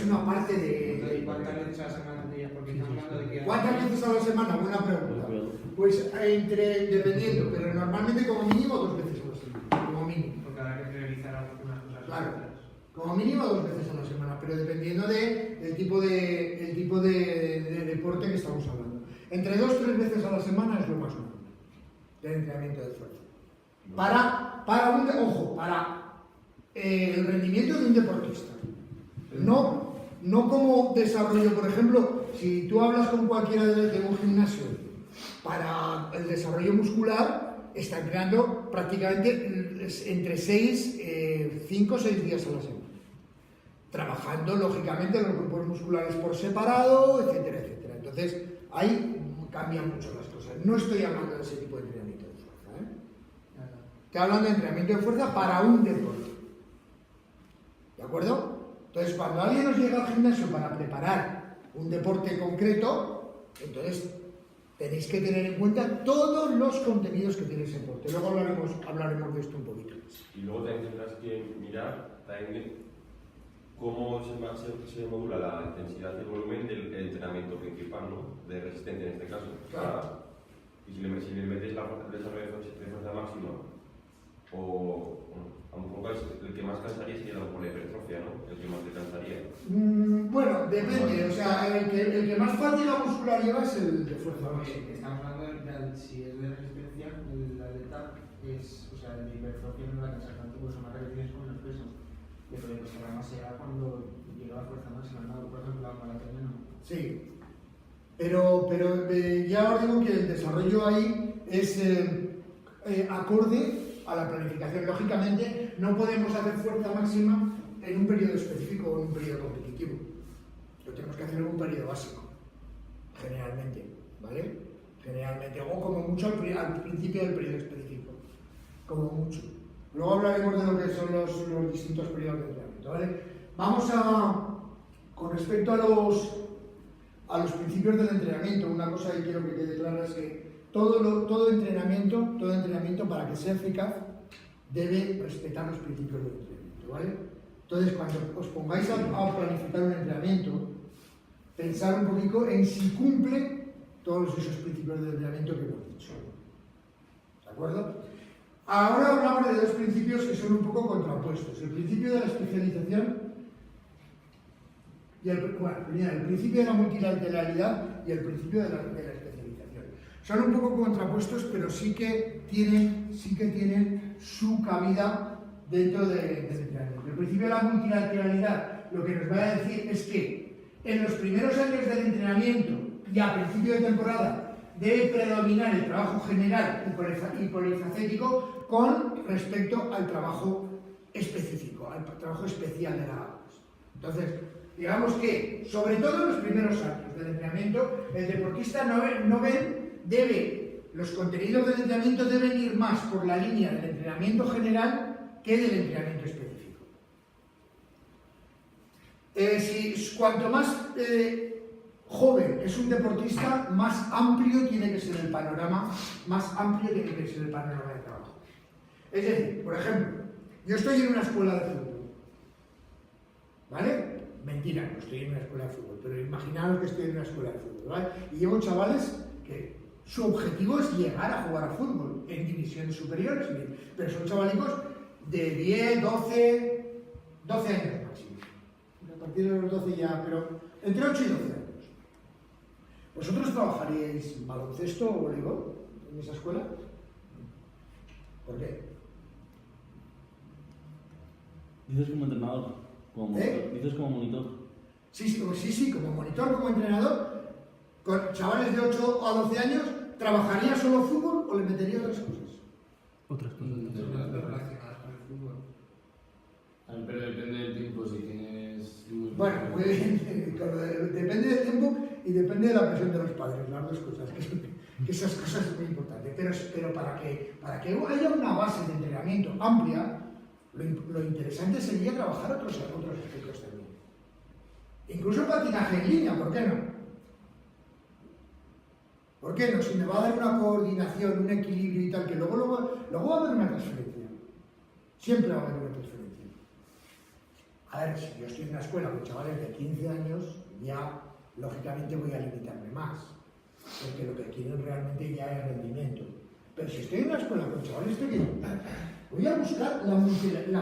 una parte Entonces, ¿cuántas veces a la semana tendrías? Porque estamos hablando de que... ¿Cuántas veces a la semana? Buena pregunta. Pues dependiendo, pero normalmente como mínimo 2 veces a la semana, como mínimo. Porque habrá que priorizar algunas cosas. Claro, como mínimo 2 veces a la semana, pero dependiendo del tipo de deporte que estamos hablando. Entre 2-3 veces a la semana es lo más normal del entrenamiento de fuerza. Para el rendimiento de un deportista. No como desarrollo, por ejemplo, si tú hablas con cualquiera de un gimnasio para el desarrollo muscular, está entrenando prácticamente entre 5 o 6 días a la semana. Trabajando, lógicamente, los grupos musculares por separado, etcétera, etcétera. Entonces, ahí cambian mucho las cosas. No estoy hablando de ese tipo de entrenamiento de fuerza, ¿eh? Estoy hablando de entrenamiento de fuerza para un deporte. ¿De acuerdo? Entonces, cuando alguien nos llega al gimnasio para preparar un deporte concreto, entonces tenéis que tener en cuenta todos los contenidos que tiene ese deporte. Luego hablaremos de esto un poquito más. Y luego también tendrás que mirar también cómo se modula la intensidad y el volumen del entrenamiento principal, ¿no? De resistencia en este caso. Claro. Y si le metes el desarrollo de fuerza máxima, o a lo mejor el que más cansaría sería la hipertrofia, ¿no? El que más te cansaría. Bueno, depende. O sea, el que más fatiga muscular lleva es el de fuerza máxima. Estamos hablando de si es de resistencia, el atleta es, o sea, el de hipertrofia no va a cansar tanto, pues son más repeticiones con menos peso. Pero pues además será cuando llega la fuerza máxima, ¿no? Por ejemplo, la maratón no. Sí. Pero ya os digo que el desarrollo ahí es acorde a la planificación. Lógicamente, no podemos hacer fuerza máxima en un periodo específico o en un periodo competitivo. Lo tenemos que hacer en un periodo básico, generalmente, ¿vale? Generalmente, o como mucho al principio del periodo específico, como mucho. Luego hablaremos de lo que son los distintos periodos de entrenamiento, ¿vale? Vamos con respecto a los principios del entrenamiento, una cosa que quiero que quede clara es que todo entrenamiento para que sea eficaz debe respetar los principios del entrenamiento, ¿vale? Entonces, cuando os pongáis a planificar un entrenamiento, pensar un poquito en si cumple todos esos principios del entrenamiento que hemos dicho, ¿de acuerdo? Ahora hablamos de dos principios que son un poco contrapuestos, el principio de la especialización y el principio de la multilateralidad y el principio de la especialización. Son un poco contrapuestos, pero sí que tienen su cabida dentro del entrenamiento. El principio de la multilateralidad lo que nos va a decir es que en los primeros años del entrenamiento y a principio de temporada debe predominar el trabajo general y polifacético con respecto al trabajo específico, al trabajo especial de la APOS. Entonces, digamos que, sobre todo en los primeros años del entrenamiento, el deportista los contenidos del entrenamiento deben ir más por la línea del entrenamiento general que del entrenamiento específico. Cuanto más joven es un deportista, más amplio tiene que ser el panorama, de trabajo. Es decir, por ejemplo, yo estoy en una escuela de fútbol, ¿vale? Mentira, no estoy en una escuela de fútbol, pero imaginaos que estoy en una escuela de fútbol, ¿vale? Y llevo chavales que su objetivo es llegar a jugar a fútbol en divisiones superiores, bien, pero son chavalicos de 10, 12 años máximo. A partir de los 12 ya, pero entre 8 y 12 años. ¿Vosotros trabajaríais baloncesto o voleibol en esa escuela? ¿Por qué? Dices como entrenador, como monitor. Dices como monitor. Sí, como monitor, como entrenador, con chavales de 8 a 12 años, ¿trabajaría solo fútbol o le metería otras cosas? Otras cosas. Relacionadas con el fútbol. Pero depende del tiempo, si tienes... Bueno, pues depende del tiempo y depende de la presión de los padres, las dos cosas, que esas cosas son muy importantes. Pero para que haya una base de entrenamiento amplia, lo interesante sería trabajar otros aspectos también. Incluso patinaje en línea, ¿por qué no? ¿Por qué no? Si me va a dar una coordinación, un equilibrio y tal, que luego va a haber una transferencia. Siempre va a haber una transferencia. A ver, si yo estoy en una escuela con chavales de 15 años, ya lógicamente voy a limitarme más, porque lo que quieren realmente ya es rendimiento. Pero si estoy en una escuela con chavales pequeños, voy a buscar la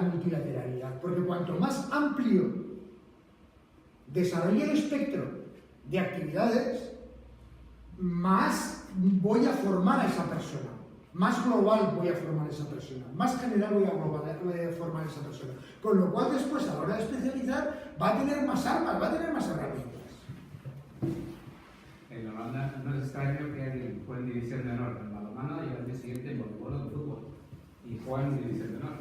multilateralidad, porque cuanto más amplio desarrolle el espectro de actividades, más voy a formar a esa persona, más global voy a formar a esa persona, más general voy a formar a esa persona. Con lo cual después, a la hora de especializar, va a tener más armas, va a tener más herramientas. En Holanda no es extraño que alguien juegue en división de honor en balonmano y al día siguiente en voleibol o en fútbol. Y juegan en división de honor.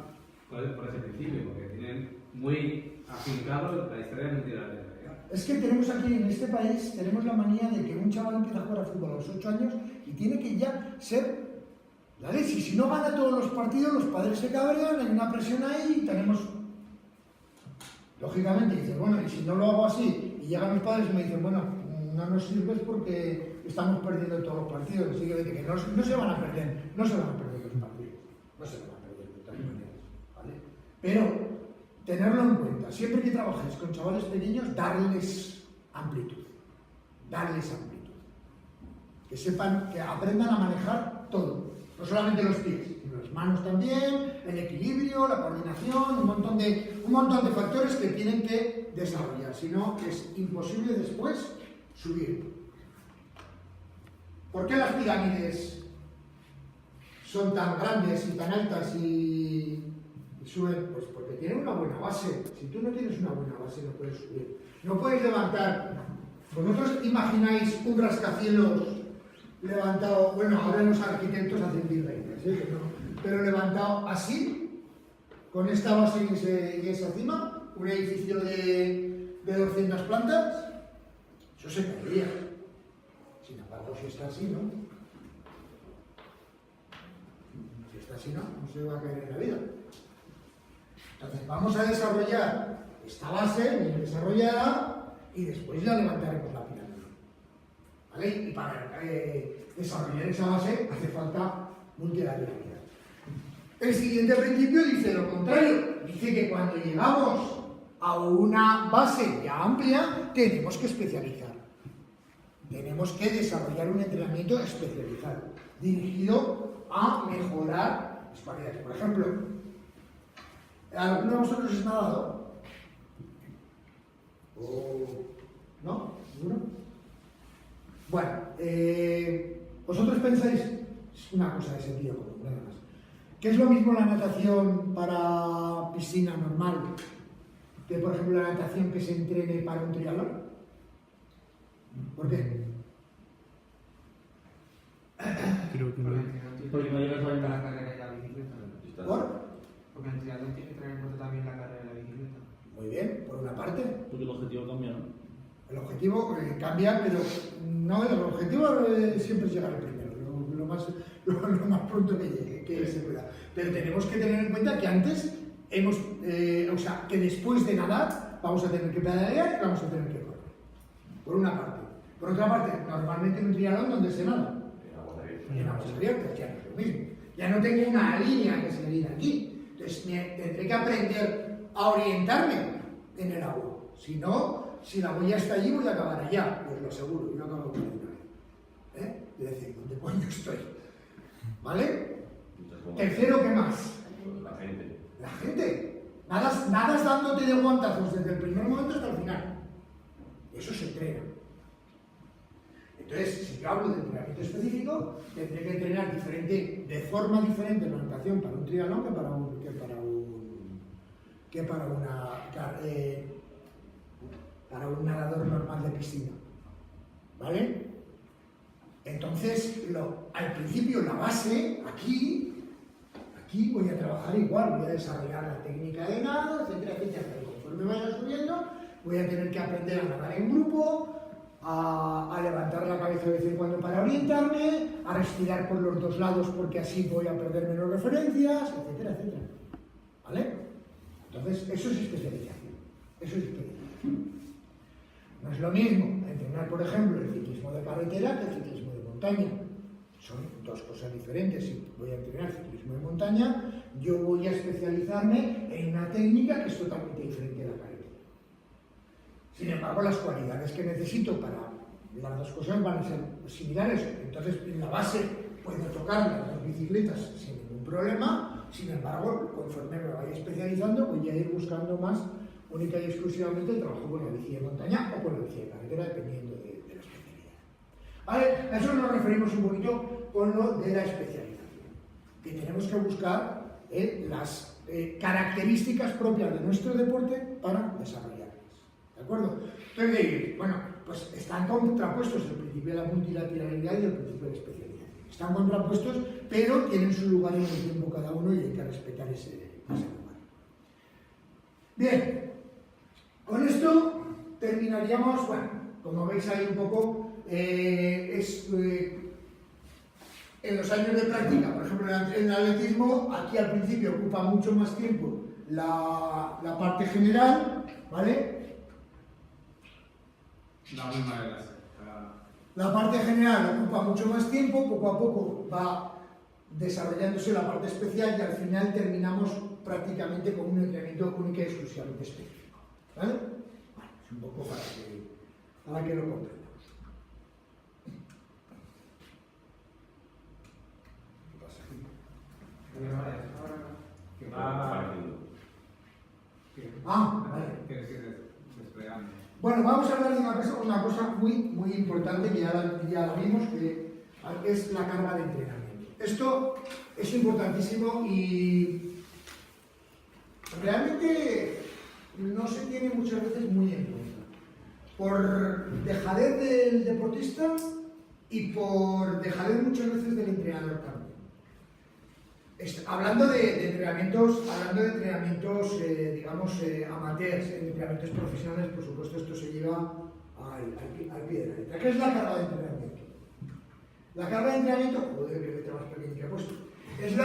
Por ese principio, porque tienen muy afincado la historia de multilateralidad. Es que tenemos aquí en este país, tenemos la manía de que un chaval empieza a jugar a fútbol a los 8 años y tiene que ya ser la leche. Si no gana todos los partidos, los padres se cabrean, hay una presión ahí y tenemos... Lógicamente dices, bueno, y si no lo hago así, y llegan mis padres y me dicen, bueno, no nos sirves porque estamos perdiendo todos los partidos, así que no se van a perder, no se van a perder los partidos, no se van a perder de todas maneras, ¿vale? Pero tenerlo en cuenta, siempre que trabajéis con chavales pequeños, darles amplitud, que sepan, que aprendan a manejar todo, no solamente los pies, sino las manos también, el equilibrio, la coordinación, un montón de factores que tienen que desarrollar, si no es imposible después subir. ¿Por qué las pirámides son tan grandes y tan altas y suben? Pues porque tienen una buena base. Si tú no tienes una buena base no puedes subir. No puedes levantar. ¿Vosotros imagináis un rascacielos levantado? Bueno, ahora los arquitectos hacen virreinas, pero levantado así, con esta base y esa cima, un edificio de 200 plantas, eso se caería. Sin embargo, si está así, ¿no? Si está así, no se va a caer en la vida. Entonces, vamos a desarrollar esta base bien desarrollada y después ya levantaremos la pirámide. ¿Vale? Y para desarrollar esa base hace falta multilateralidad. El siguiente principio dice lo contrario. Dice que cuando llegamos a una base ya amplia, tenemos que especializar. Tenemos que desarrollar un entrenamiento especializado, dirigido a mejorar las cualidades. Por ejemplo, ¿alguno de vosotros es nadador? ¿No? ¿Ninguno? Bueno, vosotros pensáis, es una cosa de sentido común, nada más. ¿Qué es lo mismo la natación para piscina normal que, por ejemplo, la natación que se entrene para un triatlón? ¿Por qué? Creo que no. Porque no llevas en la carrera y la bicicleta. ¿Por? Porque el triatlón tiene que tener en cuenta también la carrera y la bicicleta. Muy bien, por una parte. Porque el objetivo cambia, ¿no? El objetivo cambia, pero no, el objetivo siempre es llegar al primero, lo más pronto que llegue, que se pueda. Pero tenemos que tener en cuenta que antes que después de nadar vamos a tener que pedalear y vamos a tener que correr. Por una parte. Por otra parte, normalmente en un triatlón, ¿dónde se nada? En aguas abiertas, ya no es lo mismo. Ya no tengo una línea que seguir aquí. Entonces tendré que aprender a orientarme en el agua. Si no, si la huella está allí, voy a acabar allá, os lo aseguro, yo no acabo con una vez. Es decir, ¿dónde coño estoy? ¿Vale? Tercero, ¿qué más? La gente. La gente. Nadas dándote de guantazos desde el primer momento hasta el final. Eso se entrena. Entonces, si yo hablo de entrenamiento específico, tendré que entrenar de forma diferente la natación para un triatlón para un nadador normal de piscina. ¿Vale? Entonces, al principio la base, aquí voy a trabajar igual, voy a desarrollar la técnica de nado, etcétera, etcétera. Pero conforme vaya subiendo, voy a tener que aprender a nadar en grupo, a levantar la cabeza de vez en cuando para orientarme, a respirar por los dos lados porque así voy a perder menos referencias, etcétera, etcétera. ¿Vale? Entonces, eso es especialización. Eso es especialización. No es lo mismo entrenar, por ejemplo, el ciclismo de carretera que el ciclismo de montaña. Son dos cosas diferentes. Si voy a entrenar ciclismo de montaña, yo voy a especializarme en una técnica que es totalmente diferente a la carretera. Sin embargo, las cualidades que necesito para las dos cosas van a ser similares. Entonces, en la base puedo tocar las dos bicicletas sin ningún problema. Sin embargo, conforme me vaya especializando, voy a ir buscando más única y exclusivamente el trabajo con la bici de montaña o con la bici de carretera, dependiendo de la especialidad. ¿Vale? A eso nos referimos un poquito con lo de la especialización, que tenemos que buscar las características propias de nuestro deporte para desarrollarlas. ¿De acuerdo? Entonces diréis, bueno, pues están contrapuestos el principio de la multilateralidad y el principio de la especialización. Están contrapuestos, pero tienen su lugar en el tiempo cada uno y hay que respetar ese lugar. Bien, con esto terminaríamos, bueno, como veis ahí un poco, en los años de práctica, por ejemplo, en el atletismo, aquí al principio ocupa mucho más tiempo la parte general, ¿vale? La misma de las. La parte general ocupa mucho más tiempo, poco a poco va desarrollándose la parte especial y al final terminamos prácticamente con un entrenamiento único y exclusivamente específico, ¿vale? Bueno, es un poco para que lo comprendamos. Que va. Vale. Que desplegando. Bueno, vamos a hablar de una cosa muy importante que ya la vimos, que es la carga de entrenamiento. Esto es importantísimo y realmente no se tiene muchas veces muy en cuenta. Por dejadez del deportista y por dejadez muchas veces del entrenador también. Hablando de entrenamientos, digamos, amateurs, entrenamientos profesionales, por supuesto, esto se lleva al pie de la letra. ¿Qué es la carga de entrenamiento? La carga de entrenamiento, joder, que letra más pequeña que he puesto, es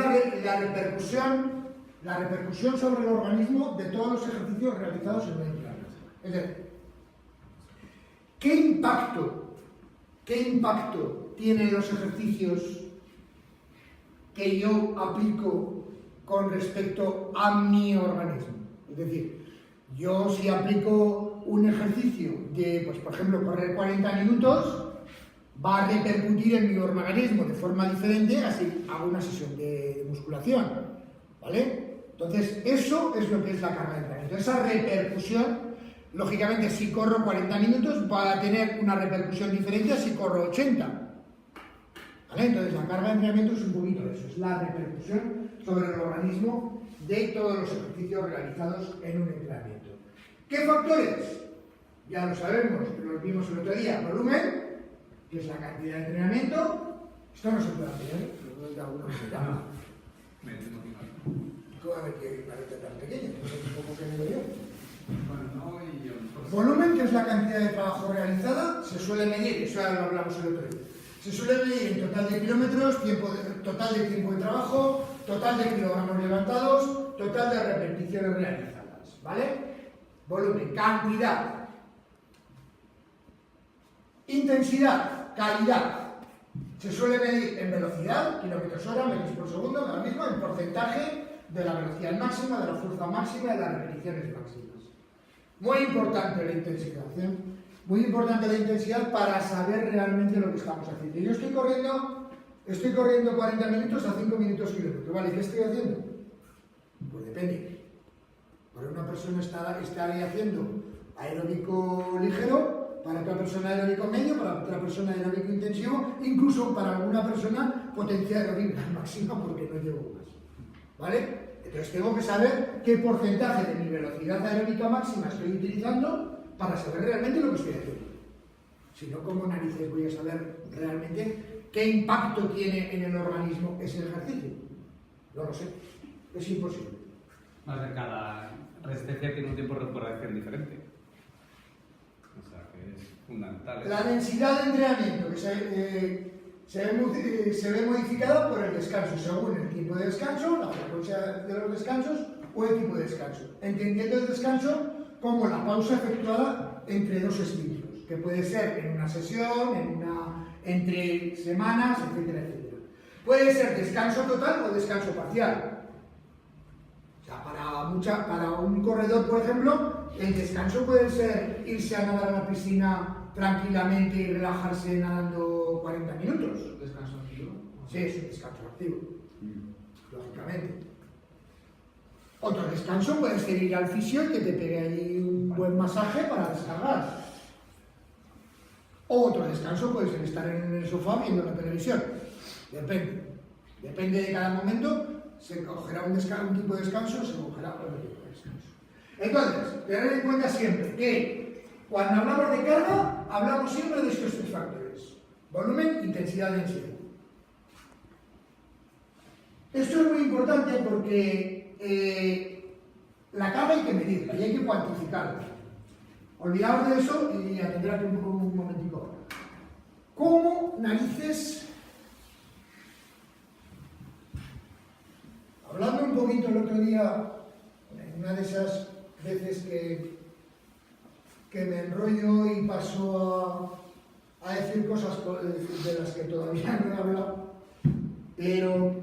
la repercusión sobre el organismo de todos los ejercicios realizados en un entrenamiento. Es decir, ¿qué impacto tienen los ejercicios que yo aplico con respecto a mi organismo? Es decir, yo si aplico un ejercicio de, pues por ejemplo, correr 40 minutos, va a repercutir en mi organismo de forma diferente, así hago una sesión de musculación, ¿vale? Entonces, eso es lo que es la carga de entrenamiento. Esa repercusión, lógicamente, si corro 40 minutos, va a tener una repercusión diferente a si corro 80. ¿Vale? Entonces, la carga de entrenamiento es un poquito eso, es la repercusión sobre el organismo de todos los ejercicios realizados en un entrenamiento. ¿Qué factores? Ya lo sabemos, lo vimos el otro día. Volumen, que es la cantidad de entrenamiento. Esto no se puede hacer, pero de alguna manera. ¿Cómo que parece tan pequeño? No sé cómo que me yo. Volumen, que es la cantidad de trabajo realizada, se suele medir, eso ya lo hablamos el otro día. Se suele medir en total de kilómetros, total de tiempo de trabajo, total de kilogramos levantados, total de repeticiones realizadas, ¿vale? Volumen, cantidad, intensidad, calidad. Se suele medir en velocidad, kilómetros hora, metros por segundo, ahora mismo, en porcentaje de la velocidad máxima, de la fuerza máxima y de las repeticiones máximas. Muy importante la intensidad, ¿eh? Muy importante la intensidad para saber realmente lo que estamos haciendo. Yo estoy corriendo 40 minutos a 5 minutos kilómetro, ¿vale? ¿Qué estoy haciendo? Pues depende. Para una persona estaré haciendo aeróbico ligero, para otra persona aeróbico medio, para otra persona aeróbico intensivo, incluso para alguna persona potencia aeróbica máxima porque no llevo más, ¿vale? Entonces tengo que saber qué porcentaje de mi velocidad aeróbica máxima estoy utilizando para saber realmente lo que estoy haciendo. Si no, ¿cómo narices voy a saber realmente qué impacto tiene en el organismo ese ejercicio? No lo sé, es imposible. Más de cada resistencia tiene un tiempo de recuperación diferente. O sea que es fundamental. La densidad de entrenamiento que se ve modificada por el descanso, según el tiempo de descanso, la frecuencia de los descansos o el tipo de descanso. Entendiendo el descanso como la pausa efectuada entre dos estímulos, que puede ser en una sesión, entre semanas, etcétera, etcétera. Puede ser descanso total o descanso parcial. O sea, para un corredor, por ejemplo, el descanso puede ser irse a nadar a la piscina tranquilamente y relajarse nadando 40 minutos. Descanso activo. Sí, es un descanso activo, lógicamente. Otro descanso puede ser ir al fisio y que te pegue allí un buen masaje para descargar. Otro descanso puede ser estar en el sofá viendo la televisión. Depende de cada momento, se cogerá un tipo de descanso, se cogerá otro tipo de descanso. Entonces, tener en cuenta siempre que cuando hablamos de carga, hablamos siempre de estos tres factores: volumen, intensidad, densidad. Esto es muy importante porque la carga hay que medirla y hay que cuantificarla. Olvidaos de eso y atender aquí un momentico. ¿Cómo narices? Hablando un poquito el otro día, en una de esas veces que me enrollo y paso a decir cosas de las que todavía no he hablado, pero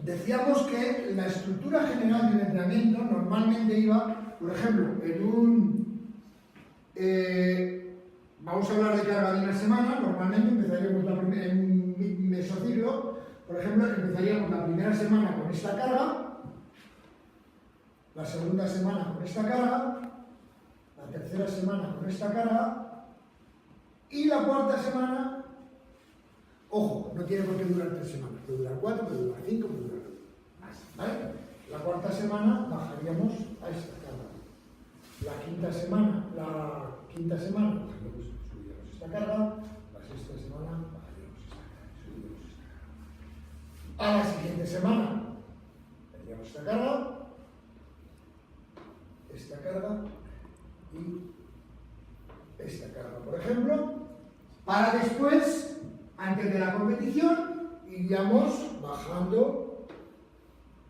decíamos que la estructura general del entrenamiento normalmente iba, por ejemplo, vamos a hablar de carga de una semana, normalmente empezaríamos en un mesociclo, por ejemplo, empezaríamos la primera semana con esta carga, la segunda semana con esta carga, la tercera semana con esta carga y la cuarta semana, ojo, no tiene por qué durar 3 semanas, puede durar 4, puede durar 5, puede durar más, ¿vale? La cuarta semana bajaríamos a esta carga. La quinta semana bajaríamos, subiríamos esta carga, la sexta semana bajaríamos esta carga, subiríamos esta carga. A la siguiente semana tendríamos esta carga y esta carga, por ejemplo, para después, antes de la competición, iríamos bajando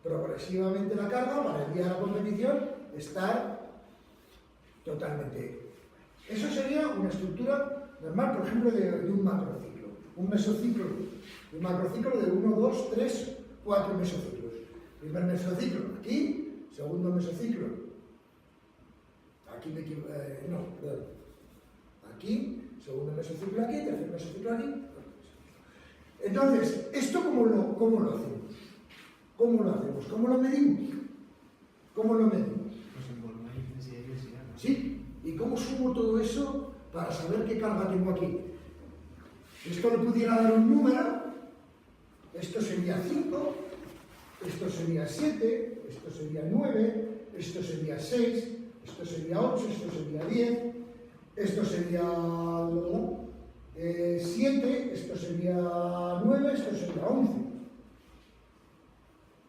progresivamente la carga para el día de la competición estar totalmente. Eso sería una estructura normal, por ejemplo, de un macrociclo. Un mesociclo, un macrociclo de 1, 2, 3, 4 mesociclos. Primer mesociclo aquí, segundo mesociclo, aquí aquí, segundo mesociclo aquí, tercer mesociclo aquí. Entonces, ¿esto cómo lo hacemos? ¿Cómo lo hacemos? ¿Cómo lo medimos? ¿Cómo lo medimos? Pues en volumen, intensidad y densidad, ¿no? ¿Sí? ¿Y cómo sumo todo eso para saber qué carga tengo aquí? Si esto le pudiera dar un número, esto sería 5, esto sería 7, esto sería 9, esto sería 6, esto sería 8, esto sería 10, esto sería 7, esto sería 9, esto sería 11.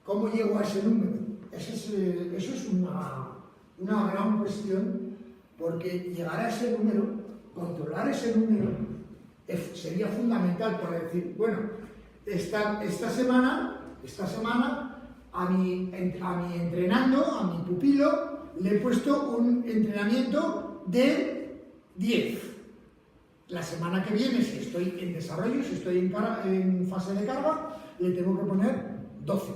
¿Cómo llego a ese número? Eso es una gran cuestión, porque llegar a ese número, controlar ese número, sería fundamental para decir, bueno, esta semana a mi entrenando, a mi pupilo, le he puesto un entrenamiento de 10. La semana que viene, si estoy en desarrollo, si estoy en fase de carga, le tengo que poner 12.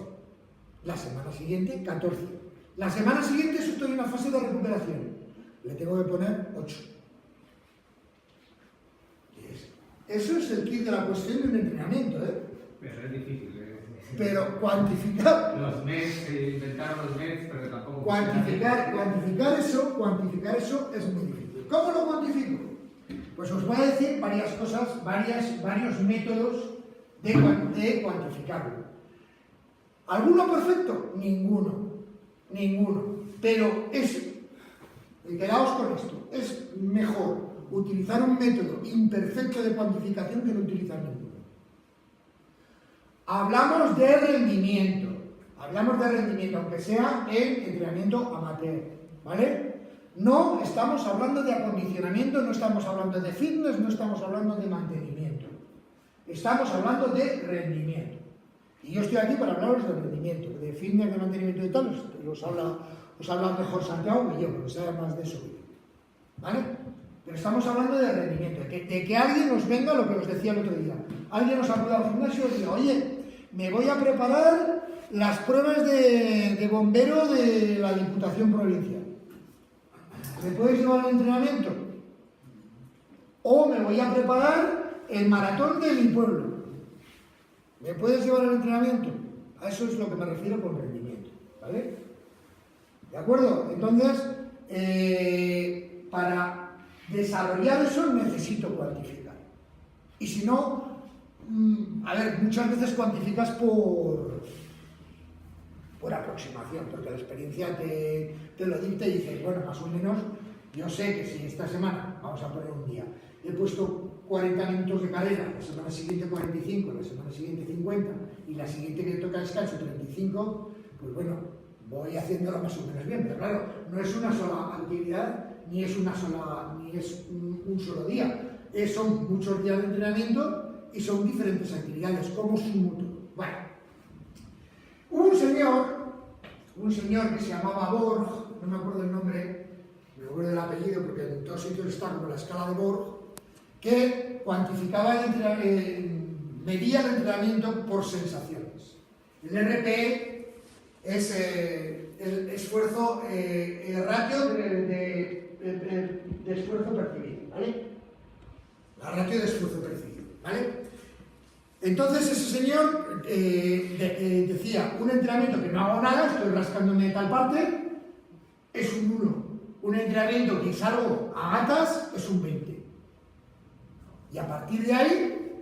La semana siguiente, 14. La semana siguiente, si estoy en una fase de recuperación, le tengo que poner 8. Eso es el kit de la cuestión de un entrenamiento, ¿eh? Pero es difícil. Pero cuantificar... Los MES, inventaron los MES, pero tampoco... Cuantificar eso es muy difícil. ¿Cómo lo cuantifico? Pues os voy a decir varias cosas, varios métodos de cuantificarlo. ¿Alguno perfecto? Ninguno. Pero y quedaos con esto, es mejor utilizar un método imperfecto de cuantificación que no utilizar ninguno. Hablamos de rendimiento, aunque sea en entrenamiento amateur, ¿vale? No estamos hablando de acondicionamiento, no estamos hablando de fitness, no estamos hablando de mantenimiento. Estamos hablando de rendimiento. Y yo estoy aquí para hablaros de rendimiento, de fitness, de mantenimiento y tal, os habla mejor Santiago que yo, porque sabe más de eso. ¿Vale? Pero estamos hablando de rendimiento, de que alguien nos venga, lo que os decía el otro día. Alguien nos acuda al gimnasio y diga, oye, me voy a preparar las pruebas de bombero de la Diputación Provincial. ¿me puedes llevar al entrenamiento? O me voy a preparar el maratón de mi pueblo. ¿Me puedes llevar al entrenamiento? A eso es lo que me refiero con rendimiento, ¿vale? ¿De acuerdo? Entonces, para desarrollar eso necesito cuantificar. Y si no, a ver, muchas veces cuantificas por aproximación, porque la experiencia te lo dicta y dices, bueno, más o menos, yo sé que si esta semana, vamos a poner un día, he puesto 40 minutos de carrera, la semana siguiente 45, la semana siguiente 50 y la siguiente que toca descanso 35, pues bueno, voy haciéndolo más o menos bien, pero claro, no es una sola actividad, ni es un solo día, son muchos días de entrenamiento y son diferentes actividades, como sumo todo. Bueno, hubo un señor que se llamaba Borg, no me acuerdo el nombre, me acuerdo del apellido porque en todos sitios está como la escala de Borg, que cuantificaba medía el entrenamiento por sensaciones. El RPE es el esfuerzo, el ratio de esfuerzo percibido, ¿vale? La ratio de esfuerzo percibido, ¿vale? Entonces ese señor decía, un entrenamiento que no hago nada, estoy rascándome tal parte, es un 1. Un entrenamiento que salgo a gatas es un 20. Y a partir de ahí,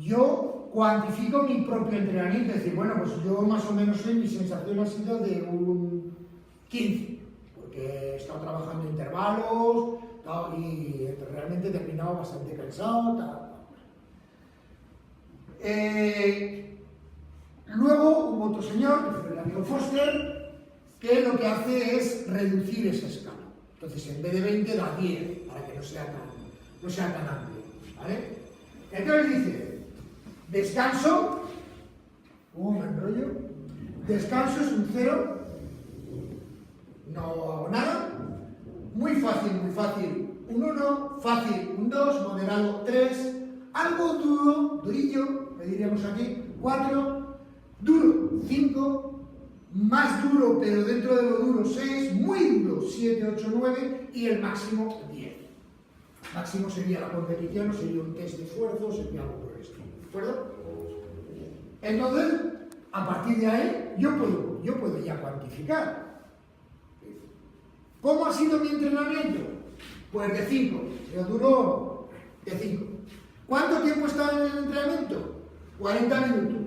yo cuantifico mi propio entrenamiento. Es decir, bueno, pues yo más o menos mi sensación ha sido de un 15, porque he estado trabajando en intervalos y realmente he terminado bastante cansado. Luego hubo otro señor, que fue el amigo Foster, que lo que hace es reducir esa escala. Entonces, en vez de 20 da 10, para que no sea tan amplio, ¿vale? Entonces dice, descanso, me enrollo, descanso es un 0, no hago nada, muy fácil, un 1, fácil, un 2, moderado, 3, algo duro, durillo, le diríamos aquí, 4, duro, 5, más duro, pero dentro de lo duro, 6, muy duro, 7, 8, 9 y el máximo 10. Máximo sería la competición, o sería un test de esfuerzo, sería algo por el estilo, ¿de acuerdo? Entonces, a partir de ahí, yo puedo ya cuantificar. ¿Cómo ha sido mi entrenamiento? Pues de 5, yo duró de 5. ¿Cuánto tiempo estaba en el entrenamiento? 40 minutos.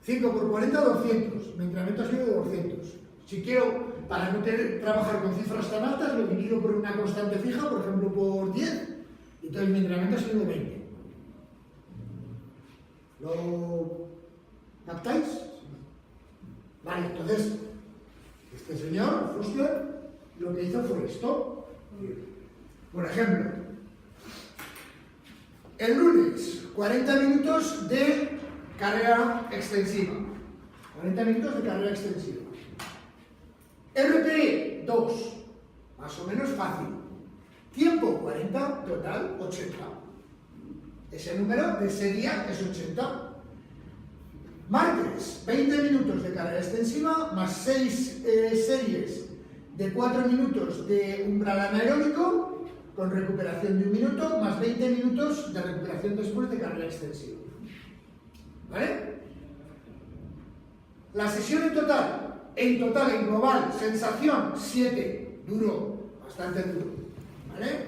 5 por 40, 200. Mi entrenamiento ha sido de 200. Si quiero, para no trabajar con cifras tan altas, lo divido por una constante fija, por ejemplo, por 10. Entonces mi entrenamiento ha sido de 20. ¿Lo captáis? Vale, entonces, este señor, Foster, lo que hizo fue esto. Por ejemplo, el lunes, 40 minutos de carrera extensiva. 40 minutos de carrera extensiva. RPE, 2. Más o menos fácil. Tiempo, 40. Total, 80. Ese número de ese día es 80. Martes, 20 minutos de carrera extensiva, más 6 series de 4 minutos de umbral anaeróbico, con recuperación de 1 minuto, más 20 minutos de recuperación después de carrera extensiva. ¿Vale? La sesión en total, en global, sensación, 7, duro, bastante duro. ¿Vale?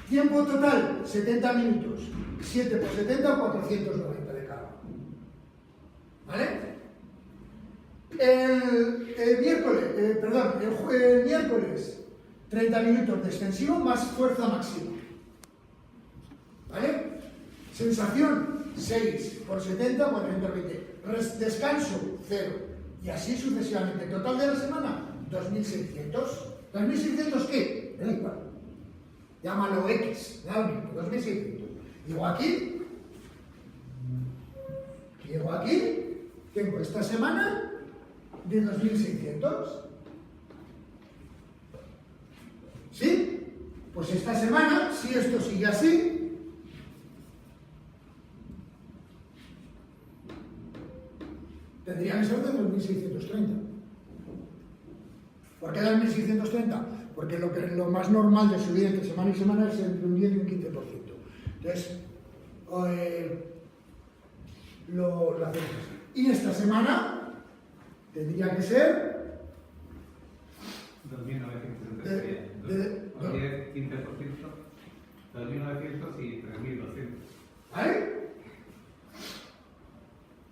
Tiempo total, 70 minutos, 7 por 70, 490 de carga. ¿Vale? El miércoles, 30 minutos de extensión más fuerza máxima. ¿Vale? Sensación, 6 por 70, 420. Descanso, 0. Y así sucesivamente. Total de la semana, 2600. ¿2600 qué? Da igual. Llámalo X, da lo mismo, 2600. Llego aquí, tengo esta semana de 2600. ¿Sí? Pues esta semana, si esto sigue así, tendría que ser de 2630. ¿Por qué 2630? porque lo más normal de subir entre semana y semana es entre un 10 y un 15%. Entonces, lo hacemos así. Y esta semana tendría que ser 2.963 o 10, 15%, 2.900 y 3.200. ¿Vale?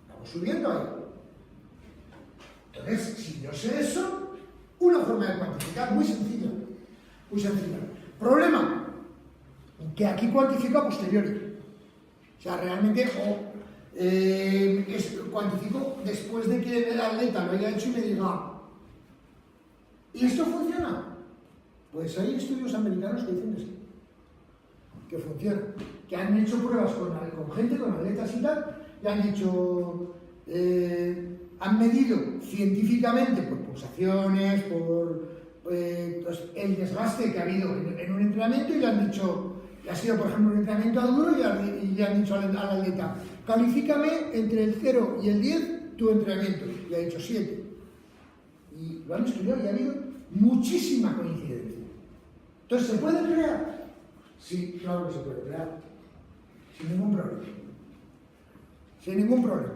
Vamos subiendo ahí. Entonces, si yo sé eso, una forma de cuantificar muy sencilla. Muy sencilla. Problema, que aquí cuantifico a posteriori. O sea, realmente cuantifico después de que el atleta lo haya hecho y me diga, ¿y esto funciona? Pues hay estudios americanos que dicen que sí, que funciona, que han hecho pruebas con gente, con atletas y tal, y han dicho, han medido científicamente por pulsaciones, por pues, el desgaste que ha habido en un entrenamiento, y le han dicho, ha sido por ejemplo un entrenamiento duro, y le han dicho al atleta, califícame entre el 0 y el 10 tu entrenamiento, y ha dicho 7. Y lo han estudiado y ha habido muchísima coincidencia. Entonces, ¿se puede crear? Sí, claro que se puede crear. Sin ningún problema. Sin ningún problema.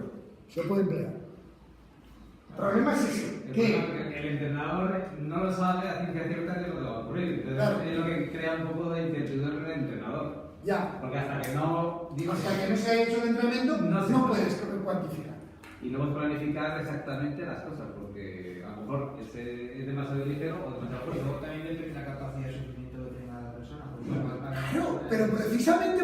Se puede emplear. El problema es ese. El entrenador no lo sabe a ciencia cierta de lo que va a ocurrir. Entonces, Claro. es lo que crea un poco de incertidumbre en el entrenador. Ya. Porque hasta que no se ha hecho el entrenamiento, No no se puedes cuantificar. y no puedes planificar exactamente las cosas, porque a lo mejor es demasiado ligero o demasiado Pero fuerte. luego también depende de la capacidad de sufrimiento que tenga la persona. Porque Claro, pero precisamente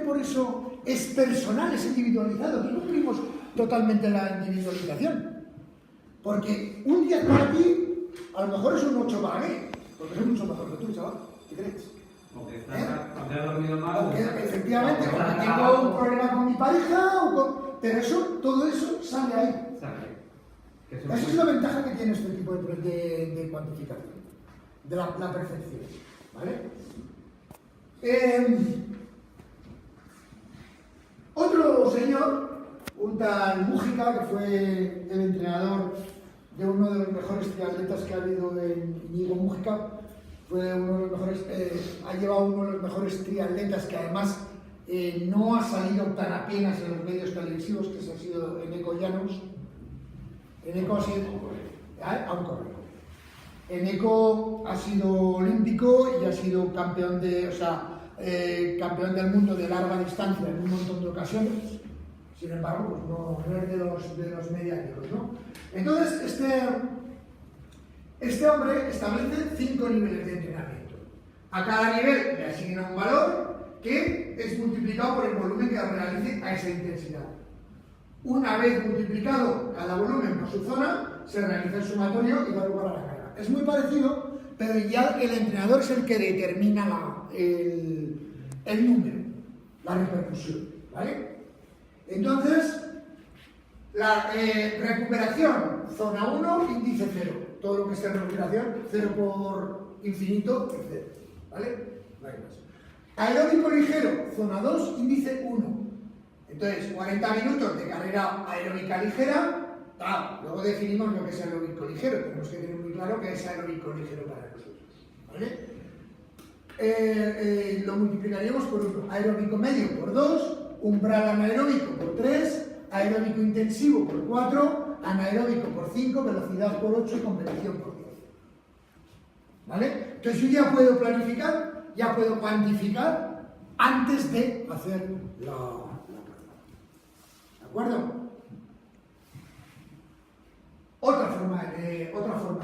por eso es personal, es individualizado. Aquí cumplimos totalmente la individualización. Porque un 10 para ti, a lo mejor es un 8 para mí, porque soy mucho mejor que tú, chaval. ¿Qué crees? Porque has dormido mal. Porque efectivamente, porque tengo un problema con mi pareja, pero todo eso sale ahí. Esa es la ventaja que tiene este tipo de cuantificación, de la percepción. ¿Vale? Otro señor, un tal Mújica, que fue el entrenador de uno de los mejores triatletas que ha habido en Íñigo Mújica, fue uno de los mejores, ha llevado uno de los mejores triatletas que además no ha salido tan apenas en los medios televisivos, que se ha sido Eneco Llanos. Eneco ha sido aún corre. Eneco ha sido olímpico y ha sido campeón campeón del mundo de larga distancia en un montón de ocasiones. Sin embargo, pues no es de los mediáticos, ¿no? Entonces, este hombre establece 5 niveles de entrenamiento. A cada nivel le asigna un valor que es multiplicado por el volumen que realice a esa intensidad. Una vez multiplicado cada volumen por su zona, se realiza el sumatorio y da lugar a la carga. Es muy parecido, pero ya el entrenador es el que determina el número, la repercusión, ¿vale? Entonces, la recuperación, zona 1, índice 0. Todo lo que esté en recuperación, 0 por infinito es 0, ¿vale? No hay más. Aeróbico ligero, zona 2, índice 1. Entonces, 40 minutos de carrera aeróbica ligera, luego definimos lo que es aeróbico ligero, tenemos que tener muy claro que es aeróbico ligero para nosotros, ¿vale? Lo multiplicaríamos por 1, aeróbico medio por 2, umbral anaeróbico por 3, aeróbico intensivo por 4, anaeróbico por 5, velocidad por 8 y competición por 10. ¿Vale? Entonces yo ya puedo planificar, ya puedo cuantificar antes de hacer la prueba. ¿De acuerdo? Otra forma de trabajo.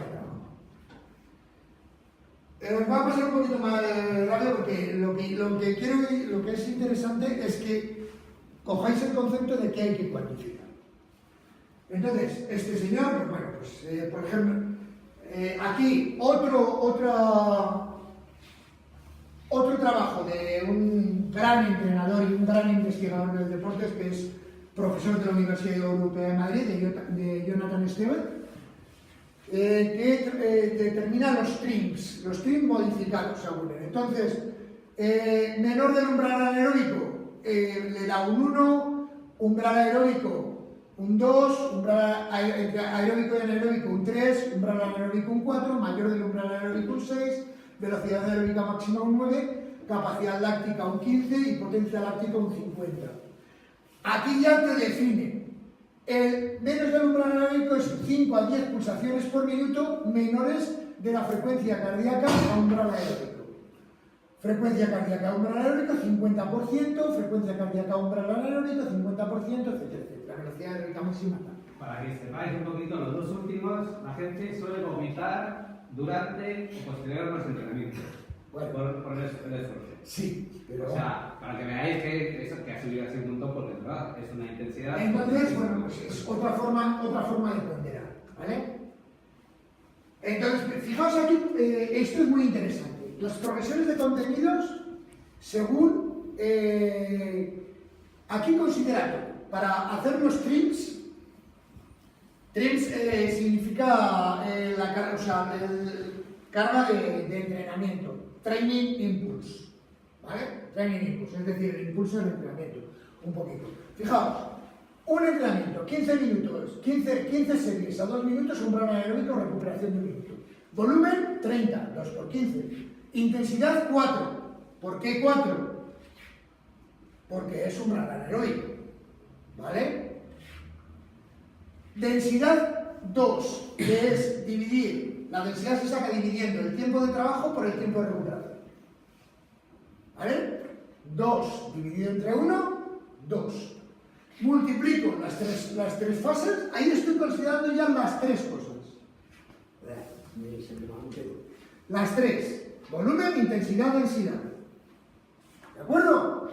Va a pasar un poquito más rápido porque lo que es interesante es que cojáis el concepto de que hay que cuantificar. Entonces, este señor, pues por ejemplo, aquí otro trabajo de un gran entrenador y un gran investigador del deporte, que es profesor de la Universidad Europea de Madrid, de Jonathan Steven, que determina los TRIMs modificados según él. Entonces, menor del umbral anaeróbico le da un 1, umbral aeróbico un 2, umbral aeróbico y anaeróbico un 3, umbral anaeróbico un 4, mayor del umbral anaeróbico un 6, velocidad aeróbica máxima un 9, capacidad láctica un 15 y potencia láctica un 50. Aquí ya te define. El menos del umbral anaeróbico es 5 a 10 pulsaciones por minuto menores de la frecuencia cardíaca a umbral aeróbico. Frecuencia cardíaca a umbral aeróbico 50%, frecuencia cardíaca a umbral anaeróbico 50%, etcétera, etcétera. La velocidad aeróbica máxima. Para que sepáis un poquito, los dos últimos, la gente suele vomitar durante o posterior a los entrenamientos. Bueno. Por el esfuerzo. Sí, pero... O sea, para que veáis que ha subido así un montón, porque ¿verdad? Es una intensidad. Entonces, bueno, pues es otra forma de ponderar, ¿vale? Entonces, fijaos aquí, esto es muy interesante. Los profesores de contenidos, según aquí consideran, para hacer los TRIMS significa carga de entrenamiento, Training Impulse, ¿vale? Training Impulse, es decir, el impulso del entrenamiento, un poquito. Fijaos, un entrenamiento, 15 minutos, 15 series a 2 minutos, umbral anaeróbico, recuperación de un minuto. Volumen 30, 2 por 15. Intensidad 4. ¿Por qué 4? Porque es umbral anaeróbico, ¿vale? Densidad 2, que es dividir. La densidad se saca dividiendo el tiempo de trabajo por el tiempo de recuperación. ¿Vale? 2 dividido entre 1, 2. Multiplico las tres fases, ahí estoy considerando ya las tres cosas. Las tres: volumen, intensidad, densidad. ¿De acuerdo?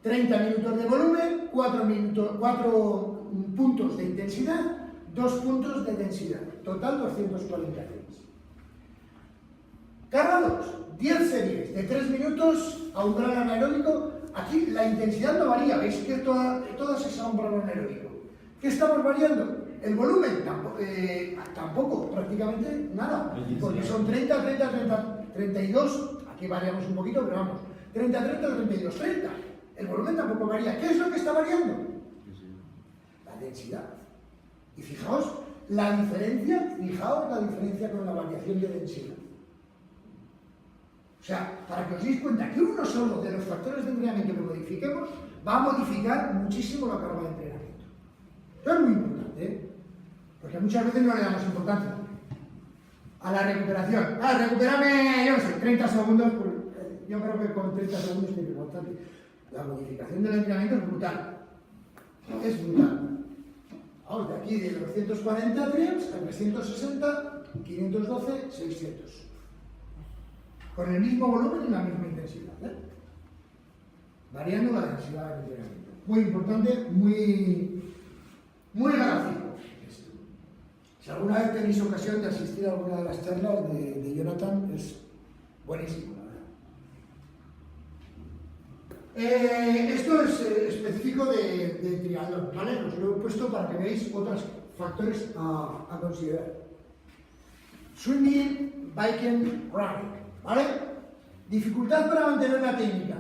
30 minutos de volumen, 4 puntos de intensidad, 2 puntos de densidad. Total 240 series. Carga 2, 10 series de 3 minutos a umbral anaeróbico. Aquí la intensidad no varía, veis que todas es a umbral anaeróbico. ¿Qué estamos variando? El volumen tampoco, prácticamente nada, porque son 30, 30, 30, 32, aquí variamos un poquito, pero vamos, 30, 30, 32, 30. El volumen tampoco varía. ¿Qué es lo que está variando? La densidad. Y fijaos la diferencia con la variación de densidad. O sea, para que os deis cuenta que uno solo de los factores de entrenamiento que modifiquemos va a modificar muchísimo la carga de entrenamiento. Esto es muy importante, ¿eh? Porque muchas veces no le damos importancia a la recuperación. Recuperame, yo no sé, 30 segundos. Yo creo que con 30 segundos es importante. La modificación del entrenamiento es brutal. Es brutal. Vamos de aquí de 240 trips a 360, 512, 600. Con el mismo volumen y la misma intensidad, ¿eh? Variando la densidad del entrenamiento. Muy importante, muy gráfico. Si alguna vez tenéis ocasión de asistir a alguna de las charlas de Jonathan, es buenísimo, la verdad. Esto es específico de triatlón, ¿vale? Os lo he puesto para que veáis otros factores a considerar. Swimming, biking, running. ¿Vale? Dificultad para mantener la técnica.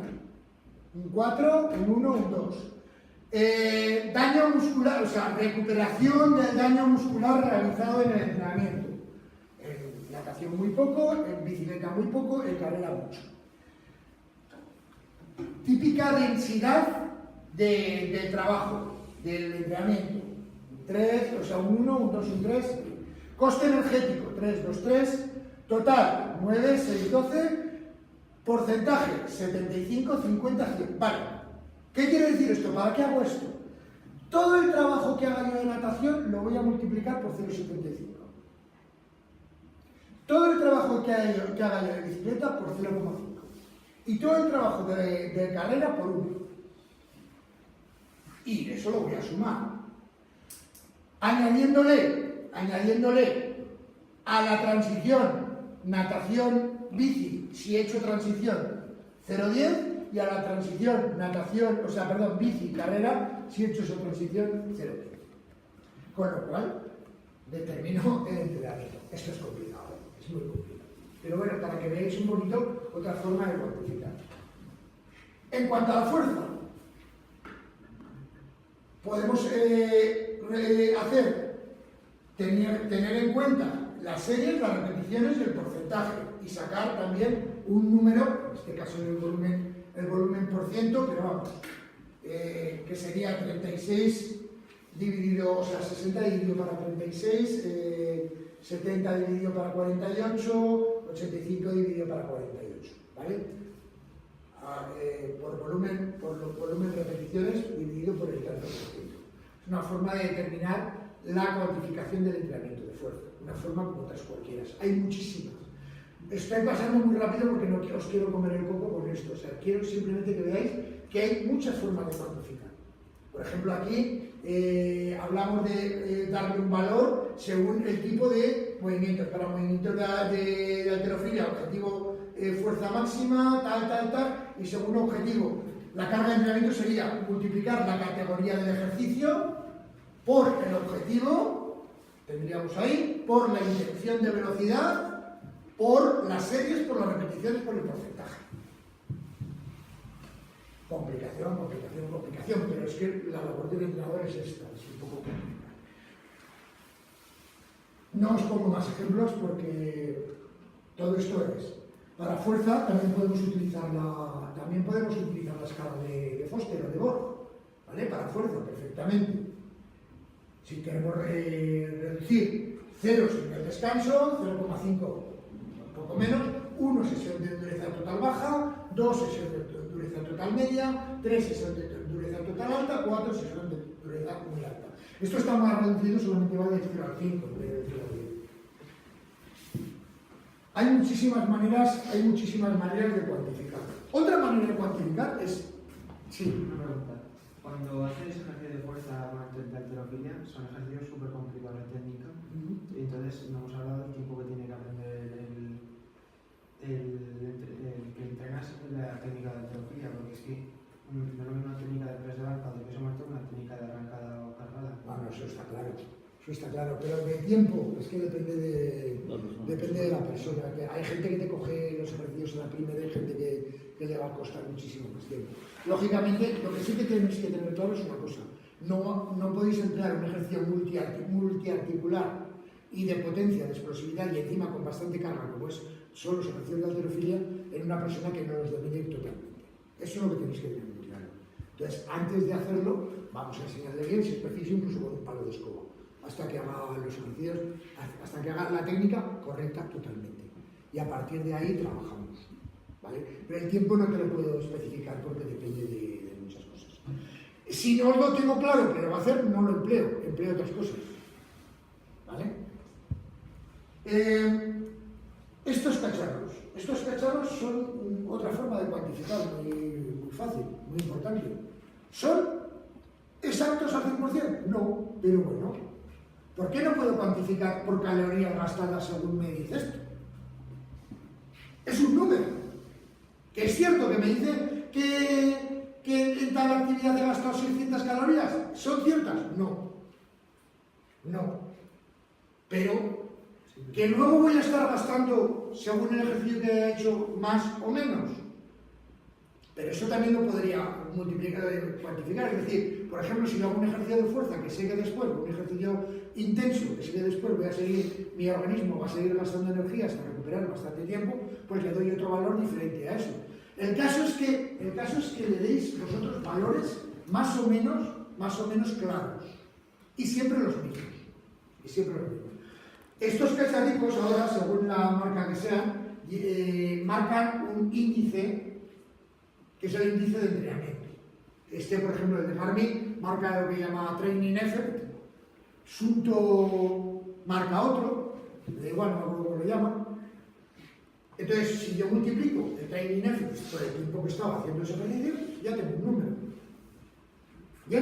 Un 4, un 1, un 2. Daño muscular, o sea, recuperación del daño muscular realizado en el entrenamiento. En natación muy poco, en bicicleta muy poco, en carrera mucho. Típica densidad del trabajo, del entrenamiento. 3, o sea, un 1, un 2, un 3. Coste energético, 3, 2, 3. Total, 9, 6, 12, porcentaje, 75, 50, 100. Vale, ¿qué quiere decir esto? ¿Para qué hago esto? Todo el trabajo que haga yo de natación lo voy a multiplicar por 0,75. Todo el trabajo que haga yo de bicicleta por 0,5. Y todo el trabajo de carrera por 1. Y eso lo voy a sumar. Añadiéndole a la transición natación, bici, si he hecho transición 0,10 y a la transición natación, bici, carrera, si he hecho esa transición 0,10. Con lo cual, determino el entrenamiento. Esto es complicado, es muy complicado. Pero bueno, para que veáis un poquito otra forma de cuantificar. En cuanto a la fuerza, podemos tener en cuenta las series, las repeticiones y el porcentaje, y sacar también un número, en este caso el volumen por ciento, pero vamos, que sería 36 dividido, o sea, 60 dividido para 36, 70 dividido para 48, 85 dividido para 48, ¿vale? Por volumen de repeticiones dividido por el tanto por ciento. Es una forma de determinar la cuantificación del entrenamiento de fuerza, una forma como otras cualquiera. Hay muchísimas. Estoy pasando muy rápido porque no os quiero comer el coco con esto, o sea, quiero simplemente que veáis que hay muchas formas de cuantificar. Por ejemplo, aquí hablamos de darle un valor según el tipo de movimientos. Para movimientos de halterofilia, objetivo fuerza máxima, tal, y según objetivo, la carga de entrenamiento sería multiplicar la categoría del ejercicio por el objetivo, tendríamos ahí, por la intención de velocidad, por las series, por las repeticiones, por el porcentaje. Complicación, pero es que la labor del entrenador es esta, es un poco complicada. No os pongo más ejemplos porque todo esto es. Para fuerza también podemos utilizar la escala de Foster o de Borg, ¿vale? Para fuerza, perfectamente. Si queremos reducir 0 sin el descanso, 0,5 un poco menos, 1 sesión de dureza total baja, 2 sesiones de dureza total media, 3 sesiones de dureza total alta, 4 sesiones de dureza muy alta. Esto está más reducido, solamente va de 0 al 5, de 0 al 10. Hay muchísimas maneras de cuantificar. Otra manera de cuantificar es... Sí. Una pregunta. Cuando haces ejercicio de fuerza durante la halterofilia, son ejercicios súper complicados de técnica. Y entonces no hemos hablado del tiempo que tiene que aprender el que entrenas la técnica de halterofilia, porque es que no es lo mismo una técnica de press de banca o de peso muerto que una técnica de arrancada o cargada. Bueno, eso está claro, pero de tiempo es que depende de la persona. Hay gente que te coge los ejercicios a la primera y hay gente que le va a costar muchísimo más tiempo. Lógicamente, lo que sí que tenéis que tener claro es una cosa: no podéis emplear un ejercicio multiarticular y de potencia, de explosividad y encima con bastante carga, como es solo los ejercicios de halterofilia, en una persona que no los domine totalmente. Eso es lo que tenéis que tener muy claro. Entonces, antes de hacerlo, vamos a enseñarle bien, si es preciso, incluso con un palo de escoba, hasta que haga los ejercicios, hasta que haga la técnica correcta totalmente. Y a partir de ahí trabajamos, ¿vale? Pero el tiempo no te lo puedo especificar porque depende de muchas cosas. Si no lo tengo claro que lo va a hacer, no lo empleo otras cosas, ¿vale? Estos cacharros son otra forma de cuantificar muy fácil, muy importante. ¿Son exactos al 100%? No, pero bueno. ¿Por qué no puedo cuantificar por calorías gastadas según me dice esto? Es un número. Que es cierto que me dice que en tal actividad he gastado 600 calorías. ¿Son ciertas? No. Pero que luego voy a estar gastando, según el ejercicio que he hecho, más o menos. Pero eso también lo podría cuantificar. Es decir, por ejemplo, si yo hago un ejercicio de fuerza que sé que después, un ejercicio intenso que sé que después mi organismo va a seguir gastando energía hasta recuperar bastante tiempo, pues le doy otro valor diferente a eso. El caso es que le deis vosotros valores más o menos claros. Y siempre los mismos. Estos cacharricos ahora, según la marca que sean, marcan un índice que es el índice de entrenamiento. Por ejemplo, el de Garmin marca lo que llama Training Effect, Sunto marca otro, me da igual, no me acuerdo cómo lo llaman. Entonces, si yo multiplico el Training Effect por el tiempo que estaba haciendo ese ejercicio, ya tengo un número. Ya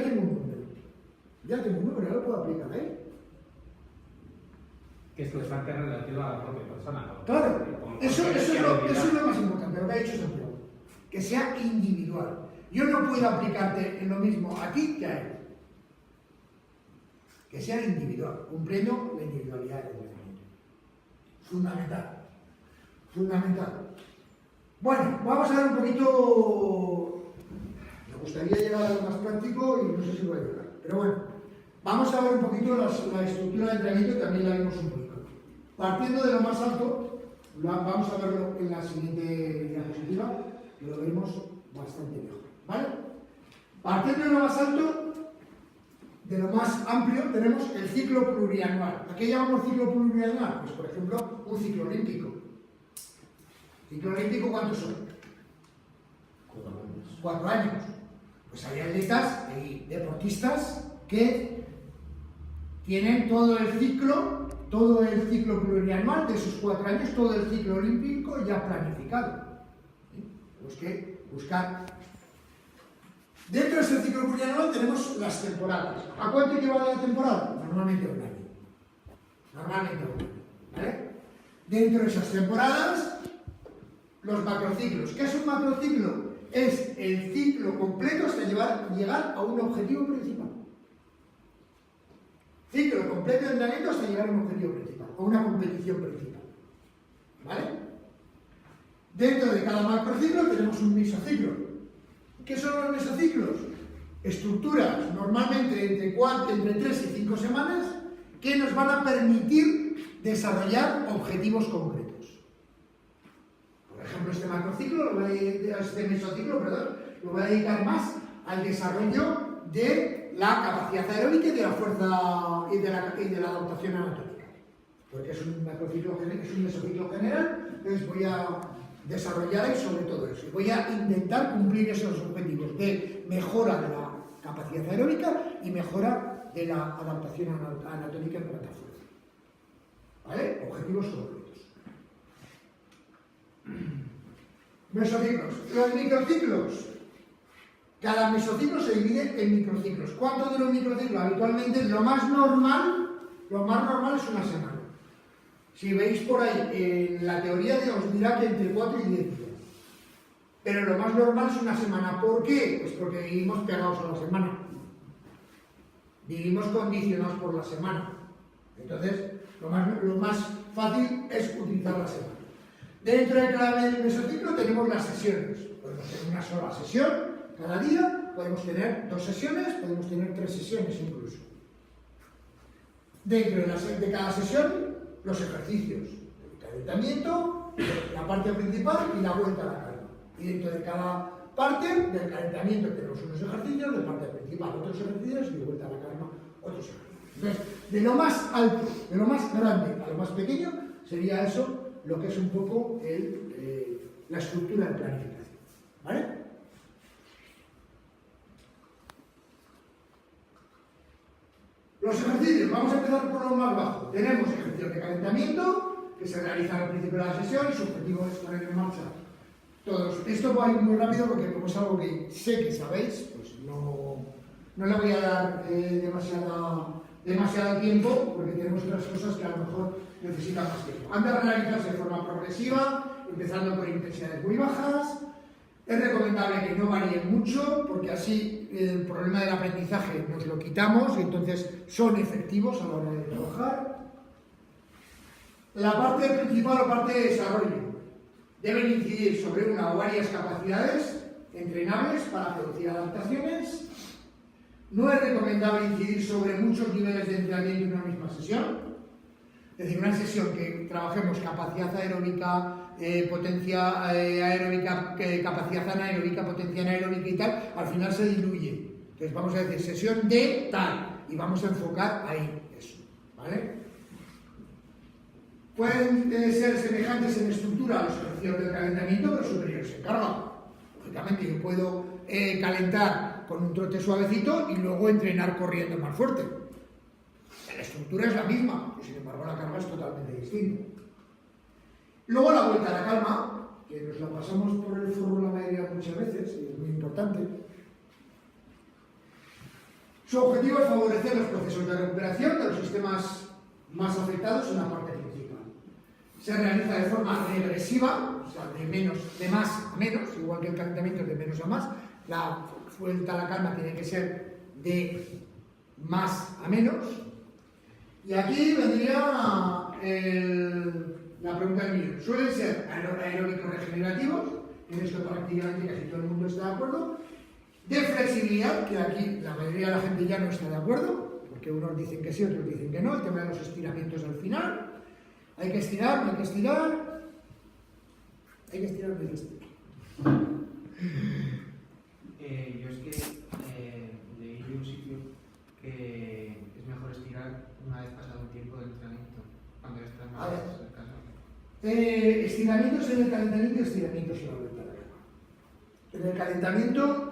lo puedo aplicar ahí. Que es bastante relativo a la propia persona, ¿no? Claro, eso es lo más importante, lo que ha dicho Santiago. Que sea individual. Yo no puedo aplicarte en lo mismo a ti que a él. Que sea individual, cumpliendo la individualidad del entrenamiento. Fundamental. Bueno, vamos a ver un poquito... Me gustaría llegar a lo más práctico y no sé si voy a llegar. Pero bueno, Vamos a ver un poquito la estructura del entrenamiento y también la vimos un poquito. Partiendo de lo más alto, vamos a verlo en la siguiente diapositiva, que lo veremos bastante mejor, ¿vale? Partiendo de lo más alto, de lo más amplio, tenemos el ciclo plurianual. ¿A qué llamamos ciclo plurianual? Pues, por ejemplo, un ciclo olímpico. ¿Ciclo olímpico cuántos son? 4 años. Pues hay atletas, hay deportistas que tienen todo el ciclo plurianual de esos 4 años, todo el ciclo olímpico ya planificado. Pues que buscar. Dentro de ese ciclo plurianual tenemos las temporadas. ¿A cuánto equivale la temporada? Normalmente un año. ¿Vale? Dentro de esas temporadas, los macrociclos. ¿Qué es un macrociclo? Es el ciclo completo hasta llegar a un objetivo principal. Ciclo completo de entrenamiento hasta llegar a un objetivo principal, a una competición principal. ¿Vale? Dentro de cada macrociclo tenemos un mesociclo. ¿Qué son los mesociclos? Estructuras normalmente entre 3 y 5 semanas que nos van a permitir desarrollar objetivos concretos. Por ejemplo, este macrociclo, este mesociclo, lo voy a dedicar más al desarrollo de la capacidad aeróbica y de la fuerza y de la adaptación anatómica. Porque es un macrociclo, es un mesociclo general, entonces voy a desarrollar ahí sobre todo eso. Voy a intentar cumplir esos objetivos de mejora de la capacidad aeróbica y mejora de la adaptación anatómica en cuanto a fuerza. ¿Vale? Objetivos concretos. Mesociclos. Los microciclos. Cada mesociclo se divide en microciclos. ¿Cuánto dura un microciclo? Habitualmente lo más normal es una semana. Si veis por ahí, en la teoría os dirá que entre 4 y 10 días. Pero lo más normal es una semana. ¿Por qué? Pues porque vivimos pegados a la semana. Vivimos condicionados por la semana. Entonces, lo más fácil es utilizar la semana. Dentro de cada mesociclo tenemos las sesiones. Podemos tener una sola sesión cada día, podemos tener 2 sesiones, podemos tener 3 sesiones incluso. Dentro de cada sesión, los ejercicios, el calentamiento, la parte principal y la vuelta a la calma. Y dentro de cada parte del calentamiento tenemos unos ejercicios, de parte principal otros ejercicios y de vuelta a la calma otros ejercicios. Entonces, de lo más alto, de lo más grande a lo más pequeño, sería eso lo que es un poco la estructura de planificación. ¿Vale? Los ejercicios, vamos a empezar por lo más bajo. Tenemos ejercicios de calentamiento que se realizan al principio de la sesión y su objetivo es poner en marcha todos. Esto va a ir muy rápido porque como es algo que sé que sabéis, pues no le voy a dar demasiado tiempo porque tenemos otras cosas que a lo mejor necesitan más tiempo. Han de realizarse de forma progresiva, empezando por intensidades muy bajas. Es recomendable que no varíen mucho porque así el problema del aprendizaje nos lo quitamos y entonces son efectivos a la hora de trabajar. La parte principal o parte de desarrollo deben incidir sobre una o varias capacidades entrenables para producir adaptaciones. No es recomendable incidir sobre muchos niveles de entrenamiento en una misma sesión. Es decir, una sesión que trabajemos capacidad aeróbica, potencia aeróbica, capacidad anaeróbica, potencia anaeróbica y tal, al final se diluye. Entonces vamos a decir sesión de tal y vamos a enfocar ahí eso, ¿vale? Pueden ser semejantes en estructura a los ejercicios del calentamiento, pero superiores en carga. Lógicamente yo puedo calentar con un trote suavecito y luego entrenar corriendo más fuerte. La estructura es la misma, sin embargo la carga es totalmente distinta. Luego la vuelta a la calma, que nos la pasamos por el forro la mayoría muchas veces, y es muy importante. Su objetivo es favorecer los procesos de recuperación de los sistemas más afectados en la parte principal. Se realiza de forma regresiva, o sea, de más a menos, igual que el calentamiento de menos a más. La vuelta a la calma tiene que ser de más a menos. Y aquí vendría la pregunta del millón. Suelen ser aeróbicos regenerativos, en esto prácticamente casi todo el mundo está de acuerdo. De flexibilidad, que aquí la mayoría de la gente ya no está de acuerdo, porque unos dicen que sí, otros dicen que no, el tema de los estiramientos al final. Hay que estirar, hay que estirar. Hay que estirar, hay que estirar. Yo es que leí de un sitio que es mejor estirar una vez pasado un tiempo de entrenamiento, cuando ya estás más en casa. Estiramientos en el calentamiento y estiramientos en la vuelta a la cama. En el calentamiento,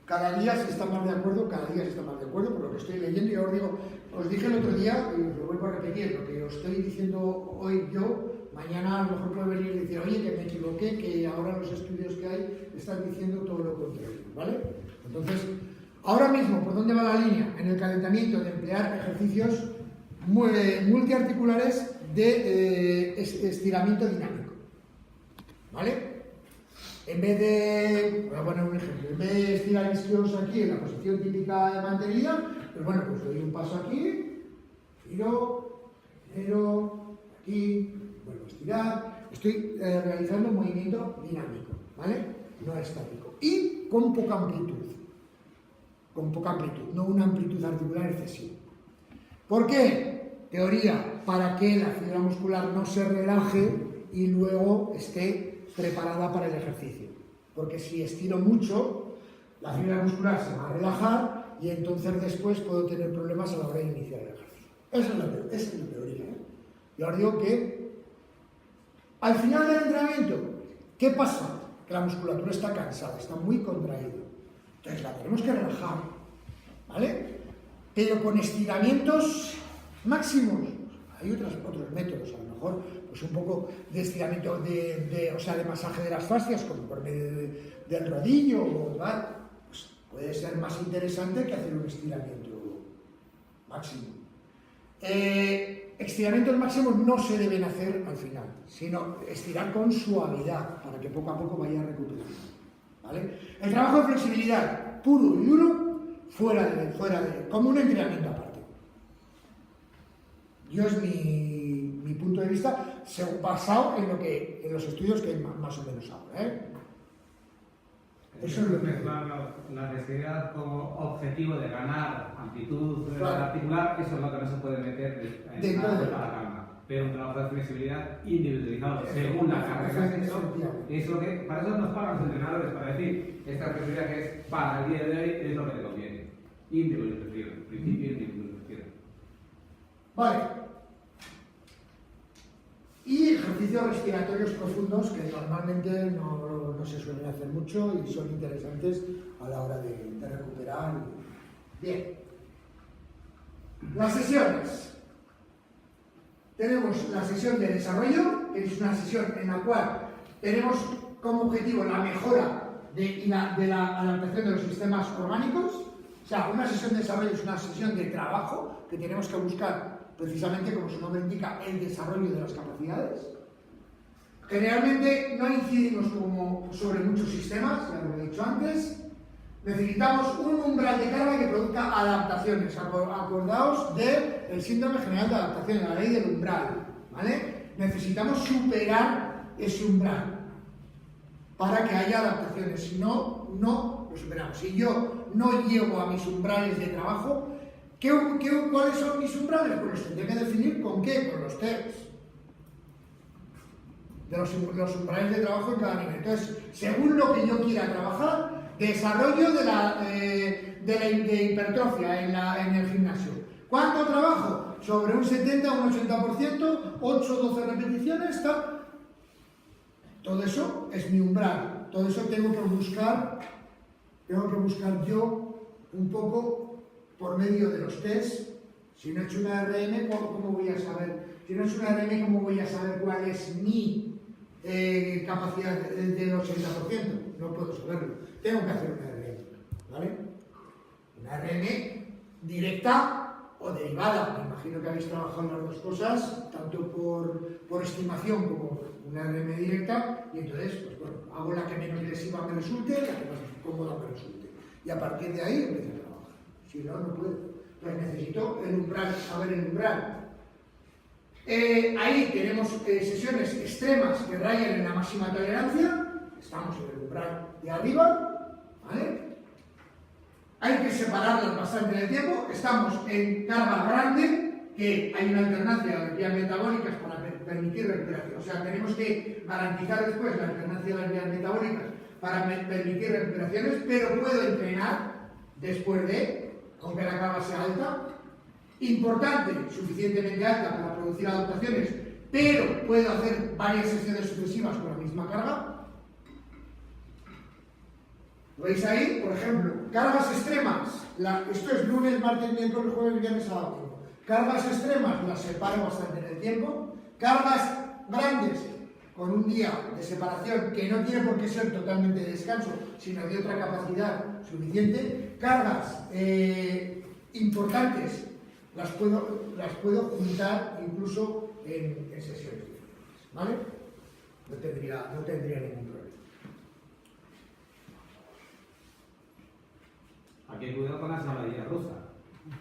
cada día se está más de acuerdo, por lo que estoy leyendo. Y ahora digo, os dije el otro día, y os lo vuelvo a repetir, lo que os estoy diciendo hoy yo, mañana a lo mejor puede venir y decir, oye, que me equivoqué, que ahora los estudios que hay están diciendo todo lo contrario, ¿vale? Entonces, ahora mismo, ¿por dónde va la línea? En el calentamiento de emplear ejercicios multiarticulares de estiramiento dinámico, ¿vale? En vez de, voy a poner un ejemplo, en vez de estirar isquios aquí en la posición típica de mantenida, pues bueno, pues doy un paso aquí, giro, aquí, vuelvo a estirar, estoy realizando un movimiento dinámico, ¿vale? No estático. Y con poca amplitud, no una amplitud articular excesiva. ¿Por qué? Teoría, para que la fibra muscular no se relaje y luego esté preparada para el ejercicio. Porque si estiro mucho, la fibra muscular se va a relajar y entonces después puedo tener problemas a la hora de iniciar el ejercicio. Esa es la teoría. Yo os digo que al final del entrenamiento, ¿qué pasa? Que la musculatura está cansada, está muy contraída. Entonces la tenemos que relajar, ¿vale? Pero con estiramientos máximos. Hay otros métodos, a lo mejor pues un poco de estiramiento, de masaje de las fascias, como por medio del rodillo, ¿vale? Pues puede ser más interesante que hacer un estiramiento máximo. Estiramientos máximos no se deben hacer al final, sino estirar con suavidad, para que poco a poco vaya recuperando, ¿vale? El trabajo de flexibilidad, puro y duro, fuera de como un entrenamiento aparte. Yo es mi punto de vista, basado en los estudios que hay más o menos ahora, ¿eh? Eso es lo que... La flexibilidad como objetivo de ganar amplitud Claro. articular, eso es lo que no se puede meter Dentro de la calma. Pero un trabajo de flexibilidad individualizado según la carga que es lo que, para eso nos pagan los entrenadores, para decir, esta flexibilidad que es para el día de hoy es lo que te conviene. Individualización, principio individualización. Vale. Y ejercicios respiratorios profundos que normalmente no se suelen hacer mucho y son interesantes a la hora de recuperar. Bien. Las sesiones. Tenemos la sesión de desarrollo, que es una sesión en la cual tenemos como objetivo la mejora de la adaptación de los sistemas orgánicos. O sea, una sesión de desarrollo es una sesión de trabajo que tenemos que buscar precisamente, como su nombre indica, el desarrollo de las capacidades. Generalmente no incidimos sobre muchos sistemas, ya lo he dicho antes. Necesitamos un umbral de carga que produzca adaptaciones. Acordaos del síndrome general de adaptación, de la ley del umbral, ¿vale? Necesitamos superar ese umbral para que haya adaptaciones. Si no, no lo superamos. Si yo no llego a mis umbrales de trabajo, ¿cuáles son mis umbrales? Pues los tendré que definir ¿con qué? Con los tests de los umbrales de trabajo en cada nivel. Entonces, según lo que yo quiera trabajar, desarrollo de hipertrofia en el gimnasio. ¿Cuánto trabajo? Sobre un 70 o un 80%, 8-12 repeticiones, tal. Todo eso es mi umbral. Todo eso tengo que buscar yo un poco por medio de los tests. Si no he hecho una RM, ¿cómo voy a saber? Si no he hecho una RM, ¿cómo voy a saber cuál es mi capacidad del 80%? No puedo saberlo. Tengo que hacer una RM, ¿vale? Una RM directa o derivada. Me imagino que habéis trabajado en las dos cosas, tanto por estimación como una RM directa, y entonces, pues bueno, hago la que menos lesiva me resulte, la que más cómoda me resulte. Y a partir de ahí empiezo a trabajar. Si no, no puedo. Entonces necesito el umbral, saber el umbral. Ahí tenemos sesiones extremas que rayan en la máxima tolerancia. Estamos en el umbral de arriba, ¿vale? hay que separarlas bastante en el tiempo. Estamos en carga grande, que hay una alternancia de las vías metabólicas para permitir recuperación. O sea, tenemos que garantizar después la alternancia de las vías metabólicas para permitir recuperaciones, pero puedo entrenar después de, aunque la carga sea alta. Importante, suficientemente alta para producir adaptaciones, pero puedo hacer varias sesiones sucesivas con la misma carga. ¿Lo veis ahí? Por ejemplo, cargas extremas. Esto es lunes, martes, miércoles, jueves, viernes, sábado. Cargas extremas las separo bastante en el tiempo. Cargas grandes, con un día de separación que no tiene por qué ser totalmente de descanso, sino de otra capacidad suficiente. Cargas importantes las puedo juntar incluso en sesiones diferentes, ¿vale? No tendría ningún problema. Aquí hay cuidado con la ensaladilla rusa.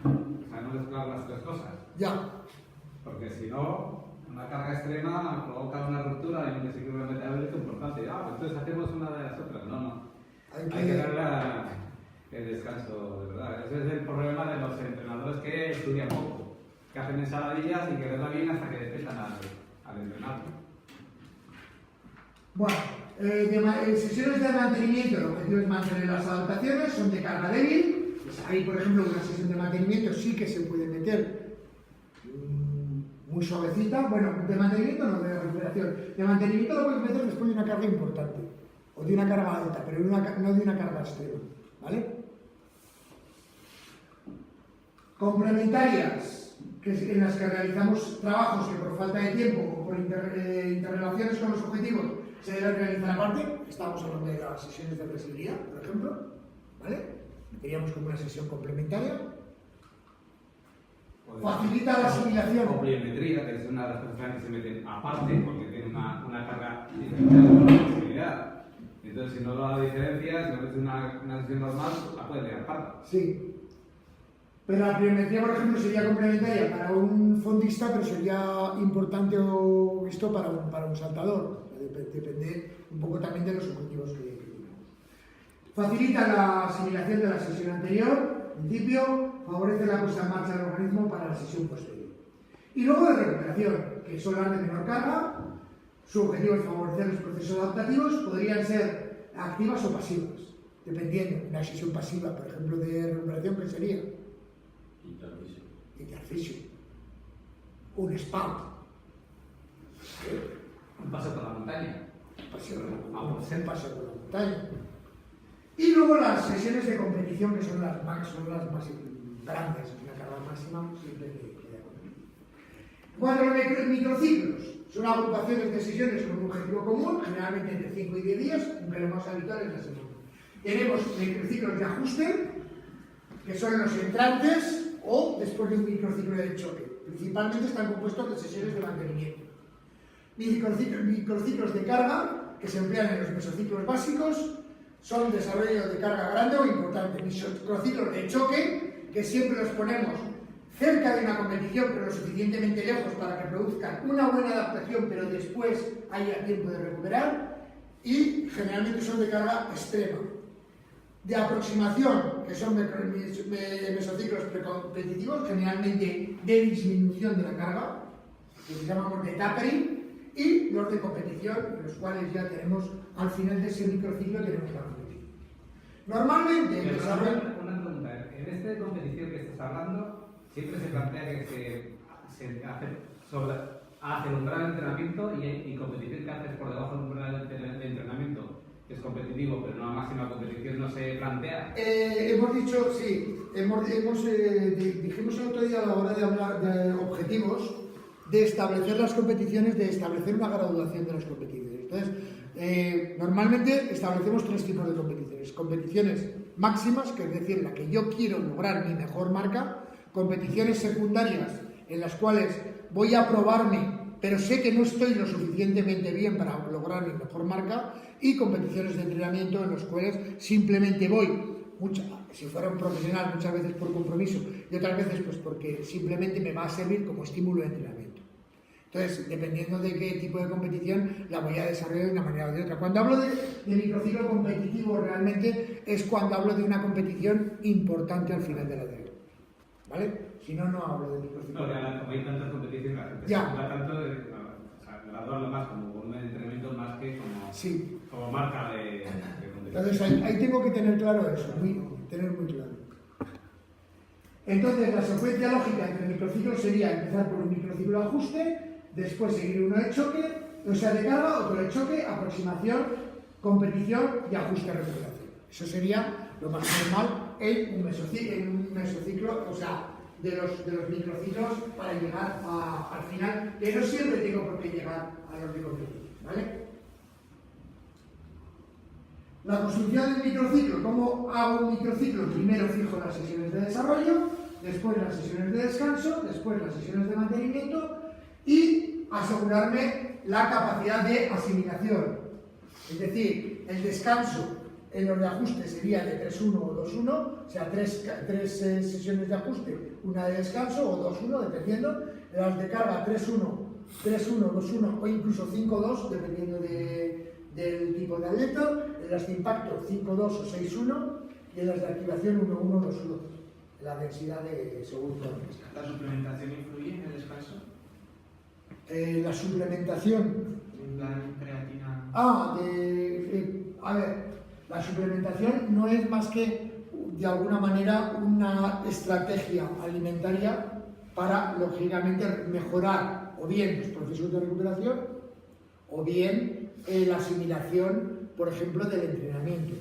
O sea, no mezclar las tres cosas. Ya. Porque si no, una carga extrema provoca una ruptura en un desequilibrio metabólico importante. Pues entonces hacemos una de las otras. No. Hay que darle el descanso, de verdad. Ese es el problema de los entrenadores que estudian poco, que hacen ensaladillas y que les va bien hasta que detectan al entrenador. Bueno, sesiones de mantenimiento, el objetivo es mantener las adaptaciones, son de carga débil. Pues ahí, por ejemplo, una sesión de mantenimiento sí que se puede meter muy suavecita. Bueno, de mantenimiento no, de recuperación. De mantenimiento lo puedes meter después de una carga importante, o de una carga alta, pero no de una carga extrema, ¿vale? Complementarias, en las que realizamos trabajos que por falta de tiempo o por interrelaciones con los objetivos se deben realizar aparte. Estamos hablando de las sesiones de flexibilidad, por ejemplo, ¿vale? Meteríamos como una sesión complementaria. Facilita la asimilación. Complementría, que es una de las cosas que se meten aparte, porque tiene una carga diferencial con la flexibilidad. Entonces, si no lo diferencias, si no metes una sesión normal, la puedes dejar aparte. Sí. Pero la pliometría, por ejemplo, sería complementaria para un fondista, pero sería importante esto para un saltador. Depende un poco también de los objetivos que tenemos. Facilita la asimilación de la sesión anterior, en principio, favorece la puesta en marcha del organismo para la sesión posterior. Y luego de recuperación, que son las de menor carga, su objetivo es favorecer los procesos adaptativos, podrían ser activas o pasivas, dependiendo. Una sesión pasiva, por ejemplo, de recuperación, ¿qué sería? Interfisio. Un spa. Un paseo por la montaña. Un paseo por la montaña. Y luego las sesiones de competición, que son las más grandes, una carga máxima siempre que de acuerdo. En cuanto a los microciclos, son agrupaciones de sesiones con un objetivo común, generalmente entre 5 y 10 días, aunque lo más habitual es la semana. Tenemos microciclos de ajuste, que son los entrantes o después de un microciclo de choque. Principalmente están compuestos de sesiones de mantenimiento. Microciclos de carga, que se emplean en los mesociclos básicos, son desarrollo de carga grande o importante. Microciclos de choque, que siempre los ponemos cerca de una competición, pero lo suficientemente lejos para que produzcan una buena adaptación, pero después haya tiempo de recuperar. Y generalmente son de carga extrema. De aproximación, que son mesociclos precompetitivos, generalmente de disminución de la carga, que llamamos de tapering, y los de competición, los cuales ya tenemos, al final de ese microciclo tenemos la competición. Normalmente, el desarrollo... Una pregunta, en este de competición que estás hablando, siempre se plantea que se hace hacia el umbral de entrenamiento y competición que haces por debajo del umbral de entrenamiento. Es competitivo, pero no a máxima competición no se plantea. Hemos dicho, sí, dijimos el otro día a la hora de hablar de objetivos, de establecer las competiciones, de establecer una graduación de las competiciones. Entonces, normalmente establecemos 3 tipos de competiciones. Competiciones máximas, que es decir, la que yo quiero lograr mi mejor marca. Competiciones secundarias, en las cuales voy a probarme, pero sé que no estoy lo suficientemente bien para lograr mi mejor marca, y competiciones de entrenamiento en las cuales simplemente voy, si fuera un profesional, muchas veces por compromiso y otras veces pues porque simplemente me va a servir como estímulo de entrenamiento. Entonces, dependiendo de qué tipo de competición, la voy a desarrollar de una manera o de otra. Cuando hablo de microciclo competitivo, realmente es cuando hablo de una competición importante al final de la tarea. ¿Vale? Si no, no hablo de microciclo. No, como hay tantas competiciones, la gente Ya. se juega tanto, valorarlo más como volumen de entrenamiento más que como, Sí. como marca de competición. Entonces, ahí tengo que tener claro eso, tener muy claro. Entonces, la secuencia lógica entre microciclos sería empezar por un microciclo de ajuste, después seguir uno de choque, o sea, de carga, otro de choque, aproximación, competición y ajuste recuperación. Eso sería lo más normal en un mesociclo, o sea, de los microciclos para llegar al final, que no siempre tengo por qué llegar a los microciclos, ¿vale? La construcción del microciclo, ¿cómo hago un microciclo? Primero fijo las sesiones de desarrollo, después las sesiones de descanso, después las sesiones de mantenimiento y asegurarme la capacidad de asimilación. Es decir, el descanso en los de ajuste sería de 3-1 o 2-1, o sea, tres sesiones de ajuste, una de descanso o 2-1, dependiendo. Las de carga 3-1, 2-1 o incluso 5-2, dependiendo del tipo de atleta. En las de impacto 5-2 o 6-1 y en las de activación 1-1, 2-1. La densidad de según zonas. ¿La suplementación influye en el descanso? La suplementación. En plan creatina. A ver, la suplementación no es más que, de alguna manera, una estrategia alimentaria para, lógicamente, mejorar o bien los procesos de recuperación o bien la asimilación, por ejemplo, del entrenamiento.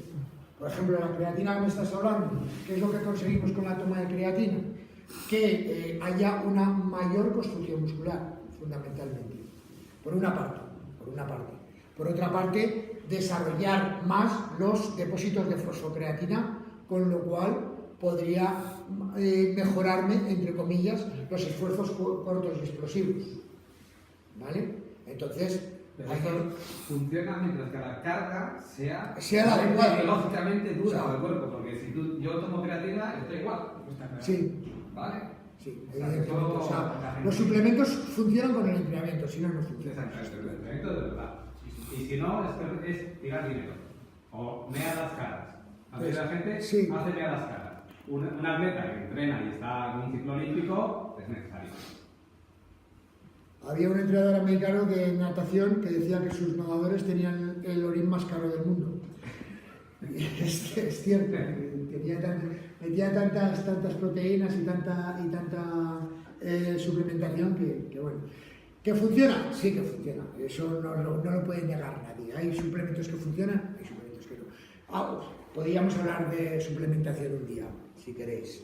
Por ejemplo, la creatina que me estás hablando, ¿qué es lo que conseguimos con la toma de creatina? Que haya una mayor construcción muscular, fundamentalmente. Por una parte. Por otra parte, desarrollar más los depósitos de fosfocreatina, con lo cual podría mejorarme, entre comillas, los esfuerzos cortos y explosivos. ¿Vale? Entonces, pero esto funciona mientras que la carga sea la adecuada. biológicamente dura para el cuerpo, porque si yo tomo creatina, estoy igual. Sí. ¿Vale? Sí, O sea, evidentemente. O sea, los suplementos funcionan con el entrenamiento, si no, no funcionan. Exactamente, el entrenamiento de verdad. Y si no, es tirar dinero. O mea las caras. A veces la gente Sí. hace mea las caras. Un atleta que entrena y está en un ciclo olímpico es necesario. Había un entrenador americano de natación que decía que sus nadadores tenían el orín más caro del mundo. Es cierto, metía tantas proteínas y tanta suplementación que bueno. ¿Que funciona? Sí que funciona. Eso no lo puede negar nadie. Hay suplementos que funcionan, hay suplementos que no. Podríamos hablar de suplementación un día, si queréis.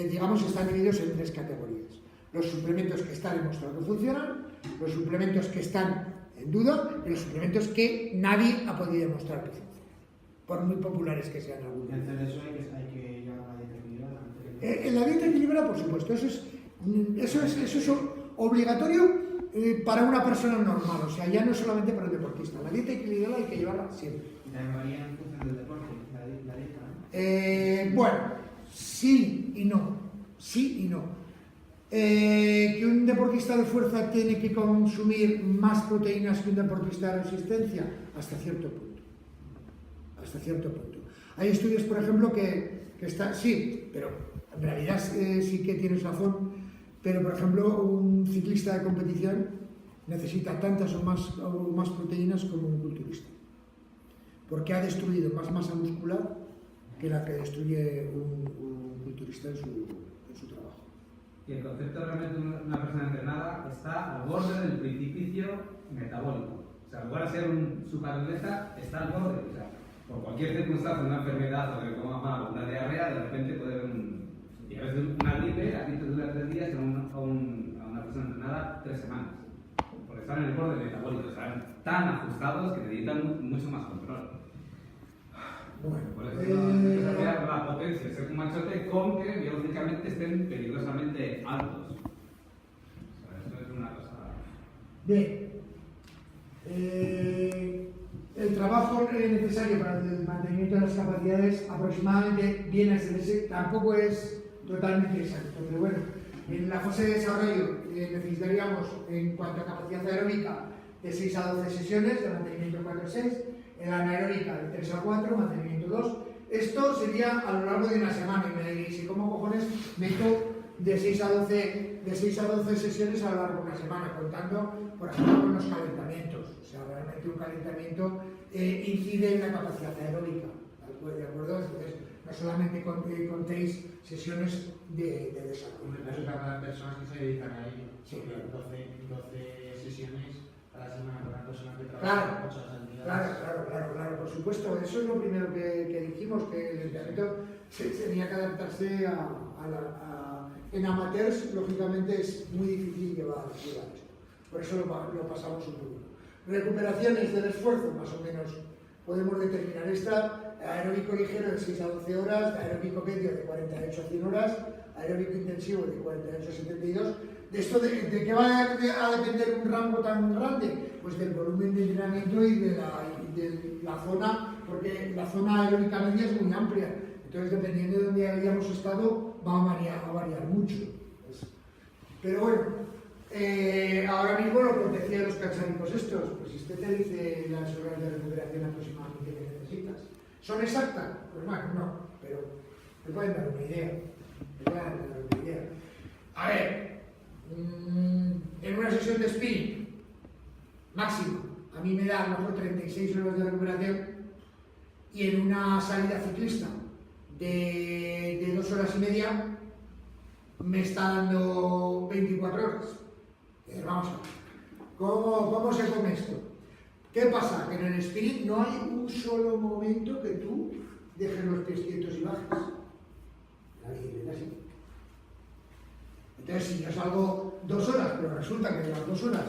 Digamos, están divididos en tres categorías. Los suplementos que está demostrado que funcionan, los suplementos que están en duda y los suplementos que nadie ha podido demostrar que funcionan, por muy populares que sean algunos. Entonces eso hay que llevar la dieta equilibrada. En la dieta equilibrada, por supuesto, eso es obligatorio para una persona normal, o sea, ya no solamente para el deportista. La dieta equilibrada hay que llevarla siempre. Y también varía en función del deporte, la dieta, ¿no? Bueno, sí y no. Sí y no. Que un deportista de fuerza tiene que consumir más proteínas que un deportista de resistencia, hasta cierto punto. Hasta cierto punto. Hay estudios, por ejemplo, que están, sí, pero en realidad sí que tienes razón, pero por ejemplo, un ciclista de competición necesita tantas o más proteínas como un culturista, porque ha destruido más masa muscular que la que destruye un culturista en su trabajo. Y el concepto realmente de una persona entrenada está al borde del precipicio metabólico. O sea, en lugar de ser un superatleta, está al borde. O sea, por cualquier circunstancia, una enfermedad o que coma mal, una diarrea, de repente puede haber y a veces una gripe, aquí te dura 3 días, a una persona entrenada 3 semanas. Porque están en el borde metabólico, están tan ajustados que necesitan mucho más control. Bueno, Por eso desarrollar la potencia, ser un machote con que biológicamente estén peligrosamente altos. O sea, eso es una cosa. Bien. El trabajo necesario para el mantenimiento de las capacidades aproximadamente viene a ser ese, tampoco es totalmente exacto, pero bueno, En la fase de desarrollo necesitaríamos, en cuanto a capacidad aeróbica, de 6 a 12 sesiones de mantenimiento 4-6, en la anaeróbica de 3 a 4, mantenimiento 2. Esto sería a lo largo de una semana y me diréis, ¿y cómo cojones meto de 6 a 12 sesiones a lo largo de una semana, contando, por ejemplo, con los calentamientos? O sea, realmente un calentamiento incide en la capacidad aeróbica, ¿de acuerdo? Entonces, no solamente contéis sesiones de desarrollo. Eso para personas que se dedican a ello. Sí. 12 sesiones a la semana para una persona que Claro. trabaja 8 horas al día. Claro, por supuesto. Eso es lo primero que dijimos, que el entrenamiento tenía que adaptarse en amateurs, lógicamente es muy difícil llevar esto. Por eso lo pasamos un poco. Recuperaciones del esfuerzo, más o menos podemos determinar esta: aeróbico ligero de 6 a 12 horas, aeróbico medio de 48 a 100 horas, aeróbico intensivo de 48 a 72. ¿De esto de qué va a depender un rango tan grande? Pues del volumen de entrenamiento y de la zona, porque la zona aeróbica media es muy amplia. Entonces, dependiendo de dónde hayamos estado, va a variar mucho. Pero bueno, ahora mismo lo que decía los calzánicos estos, pues este te dice las horas de recuperación aproximadamente que necesitas. ¿Son exactas? Pues bueno, no, pero te pueden dar una idea. A ver, en una sesión de spinning máximo, a mí me da a lo mejor 36 horas de recuperación, y en una salida ciclista de 2 horas y media me está dando 24 horas. Vamos a ver, ¿cómo se come esto? ¿Qué pasa? Que en el spinning no hay un solo momento que tú dejes los pies quietos y bajes. La bicicleta sí. Entonces, si yo salgo 2 horas, pero resulta que de las 2 horas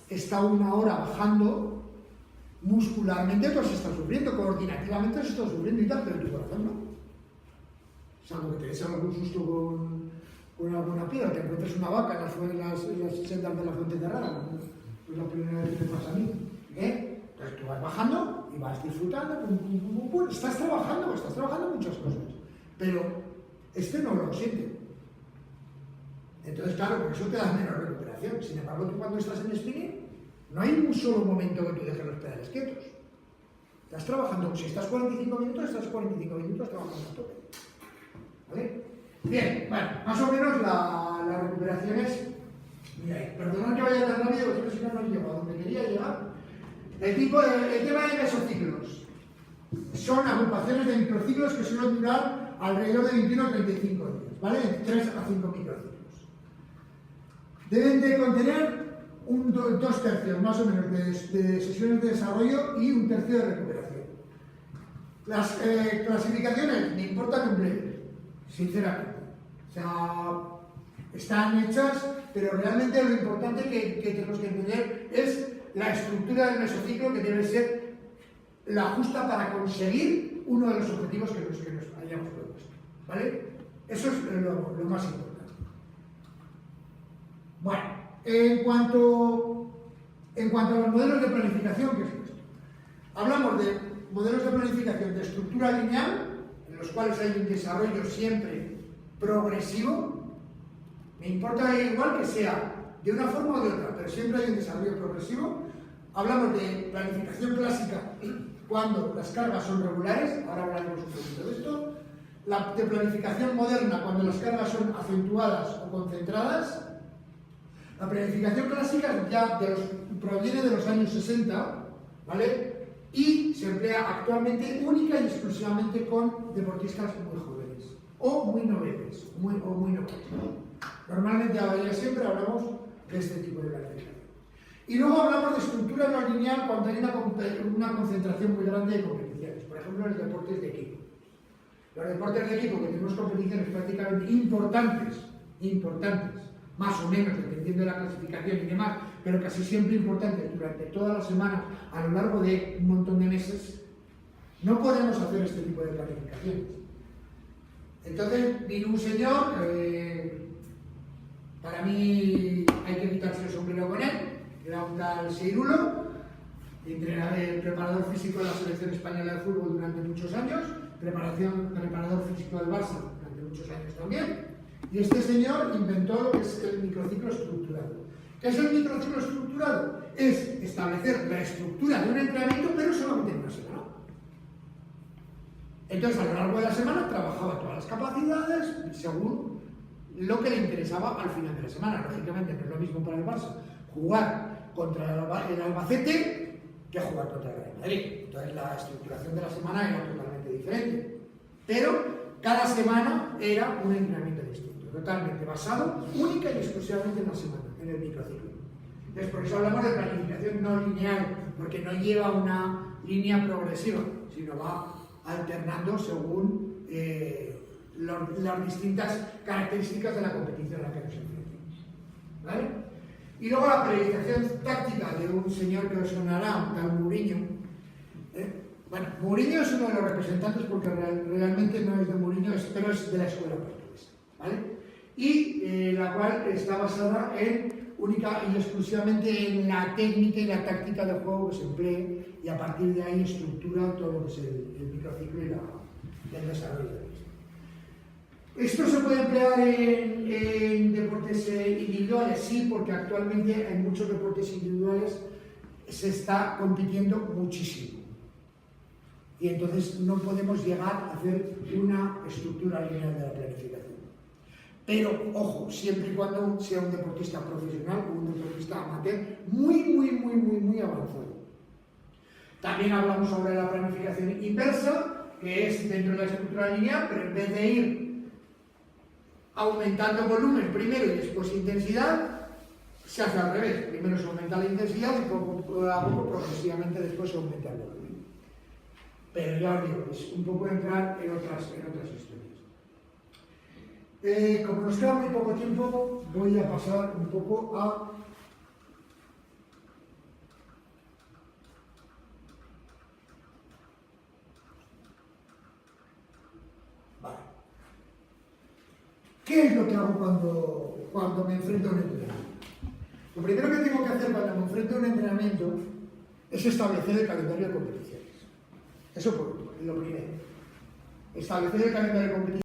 está 1 hora bajando, muscularmente tú has estado sufriendo, coordinativamente has estado sufriendo y tal, pero tu corazón no. Salvo que te des algún susto con alguna piedra, te encuentres una vaca en las sendas de la Fuente Cerrada, es la primera vez que me pasa a mí. Entonces tú vas bajando y vas disfrutando, estás trabajando muchas cosas, pero no lo siente. Entonces, claro, por eso te da menos recuperación. Sin embargo, tú cuando estás en spinning, no hay un solo momento que tú dejes los pedales quietos. Estás trabajando, si estás 45 minutos, estás 45 minutos trabajando a tope. ¿Vale? Bien, bueno, más o menos la recuperación es... Mira, perdonad que vaya tan rápido, porque si no llego a donde quería llegar. El tema de mesociclos. Son agrupaciones de microciclos que suelen durar alrededor de 21 a 35 días, ¿vale? 3 a 5 microciclos. Deben de contener 2 tercios más o menos de sesiones de desarrollo y 1 tercio de recuperación. Las clasificaciones me importan un bledo, sinceramente. O sea, están hechas, pero realmente lo importante que tenemos que entender es la estructura del mesociclo, que debe ser la justa para conseguir uno de los objetivos que nos hayamos propuesto. ¿Vale? Eso es lo más importante. Bueno, en cuanto a los modelos de planificación, ¿qué es esto? Hablamos de modelos de planificación de estructura lineal, en los cuales hay un desarrollo siempre progresivo. Me importa igual que sea de una forma o de otra, pero siempre hay un desarrollo progresivo. Hablamos de planificación clásica cuando las cargas son regulares, ahora hablaremos un poquito de esto. De planificación moderna cuando las cargas son acentuadas o concentradas. La planificación clásica ya proviene de los años 60, ¿vale? Y se emplea actualmente única y exclusivamente con deportistas muy jóvenes o muy noveles, Normalmente, ahora ya siempre hablamos de este tipo de planificación. Y luego hablamos de estructura no lineal cuando hay una concentración muy grande de competiciones, por ejemplo, en los deportes de equipo. Los deportes de equipo, que tenemos competiciones prácticamente importantes, más o menos, dependiendo de la clasificación y demás, pero casi siempre importantes durante toda la semana, a lo largo de un montón de meses, no podemos hacer este tipo de planificaciones. Entonces vino un señor, para mí hay que quitarse el sombrero con él, era un tal Seirulo, preparador físico de la selección española de fútbol durante muchos años, preparador físico del Barça durante muchos años también, Y este señor inventó lo que es el microciclo estructurado. ¿Qué es el microciclo estructurado? Es establecer la estructura de un entrenamiento, pero solamente en una semana. Entonces, a lo largo de la semana trabajaba todas las capacidades según lo que le interesaba al final de la semana. Lógicamente, no es lo mismo para el Barça jugar contra el Albacete que jugar contra el Real Madrid. Entonces, la estructuración de la semana era totalmente diferente. Pero cada semana era un entrenamiento distinto, totalmente basado única y exclusivamente en la semana, en el microciclo. Entonces, por eso hablamos de planificación no lineal, porque no lleva una línea progresiva, sino va alternando según las distintas características de la competición a la que nos enfrentamos. ¿Vale? Y luego la periodización táctica de un señor que os sonará, un tal Mourinho. Bueno, Mourinho es uno de los representantes porque realmente no es de Mourinho, pero es de la escuela portuguesa. ¿Vale? Y la cual está basada única y exclusivamente en la técnica y la táctica de juego que se emplee, y a partir de ahí estructura todo lo que es el microciclo y el desarrollo de esto. ¿Esto se puede emplear en deportes individuales? Sí, porque actualmente en muchos deportes individuales se está compitiendo muchísimo. Y entonces no podemos llegar a hacer una estructura lineal de la planificación. Pero, ojo, siempre y cuando sea un deportista profesional o un deportista amateur muy avanzado. También hablamos sobre la planificación inversa, que es dentro de la estructura lineal, pero en vez de ir aumentando volumen primero y después intensidad, se hace al revés. Primero se aumenta la intensidad y poco a poco, progresivamente, después se aumenta el volumen. Pero ya os digo, es un poco entrar en otras historias. Como nos queda muy poco tiempo, voy a pasar un poco a... Vale. ¿Qué es lo que hago cuando me enfrento a un entrenamiento? Lo primero que tengo que hacer cuando me enfrento a un entrenamiento es establecer el calendario de competiciones. Eso por lo primero. Establecer el calendario de competiciones.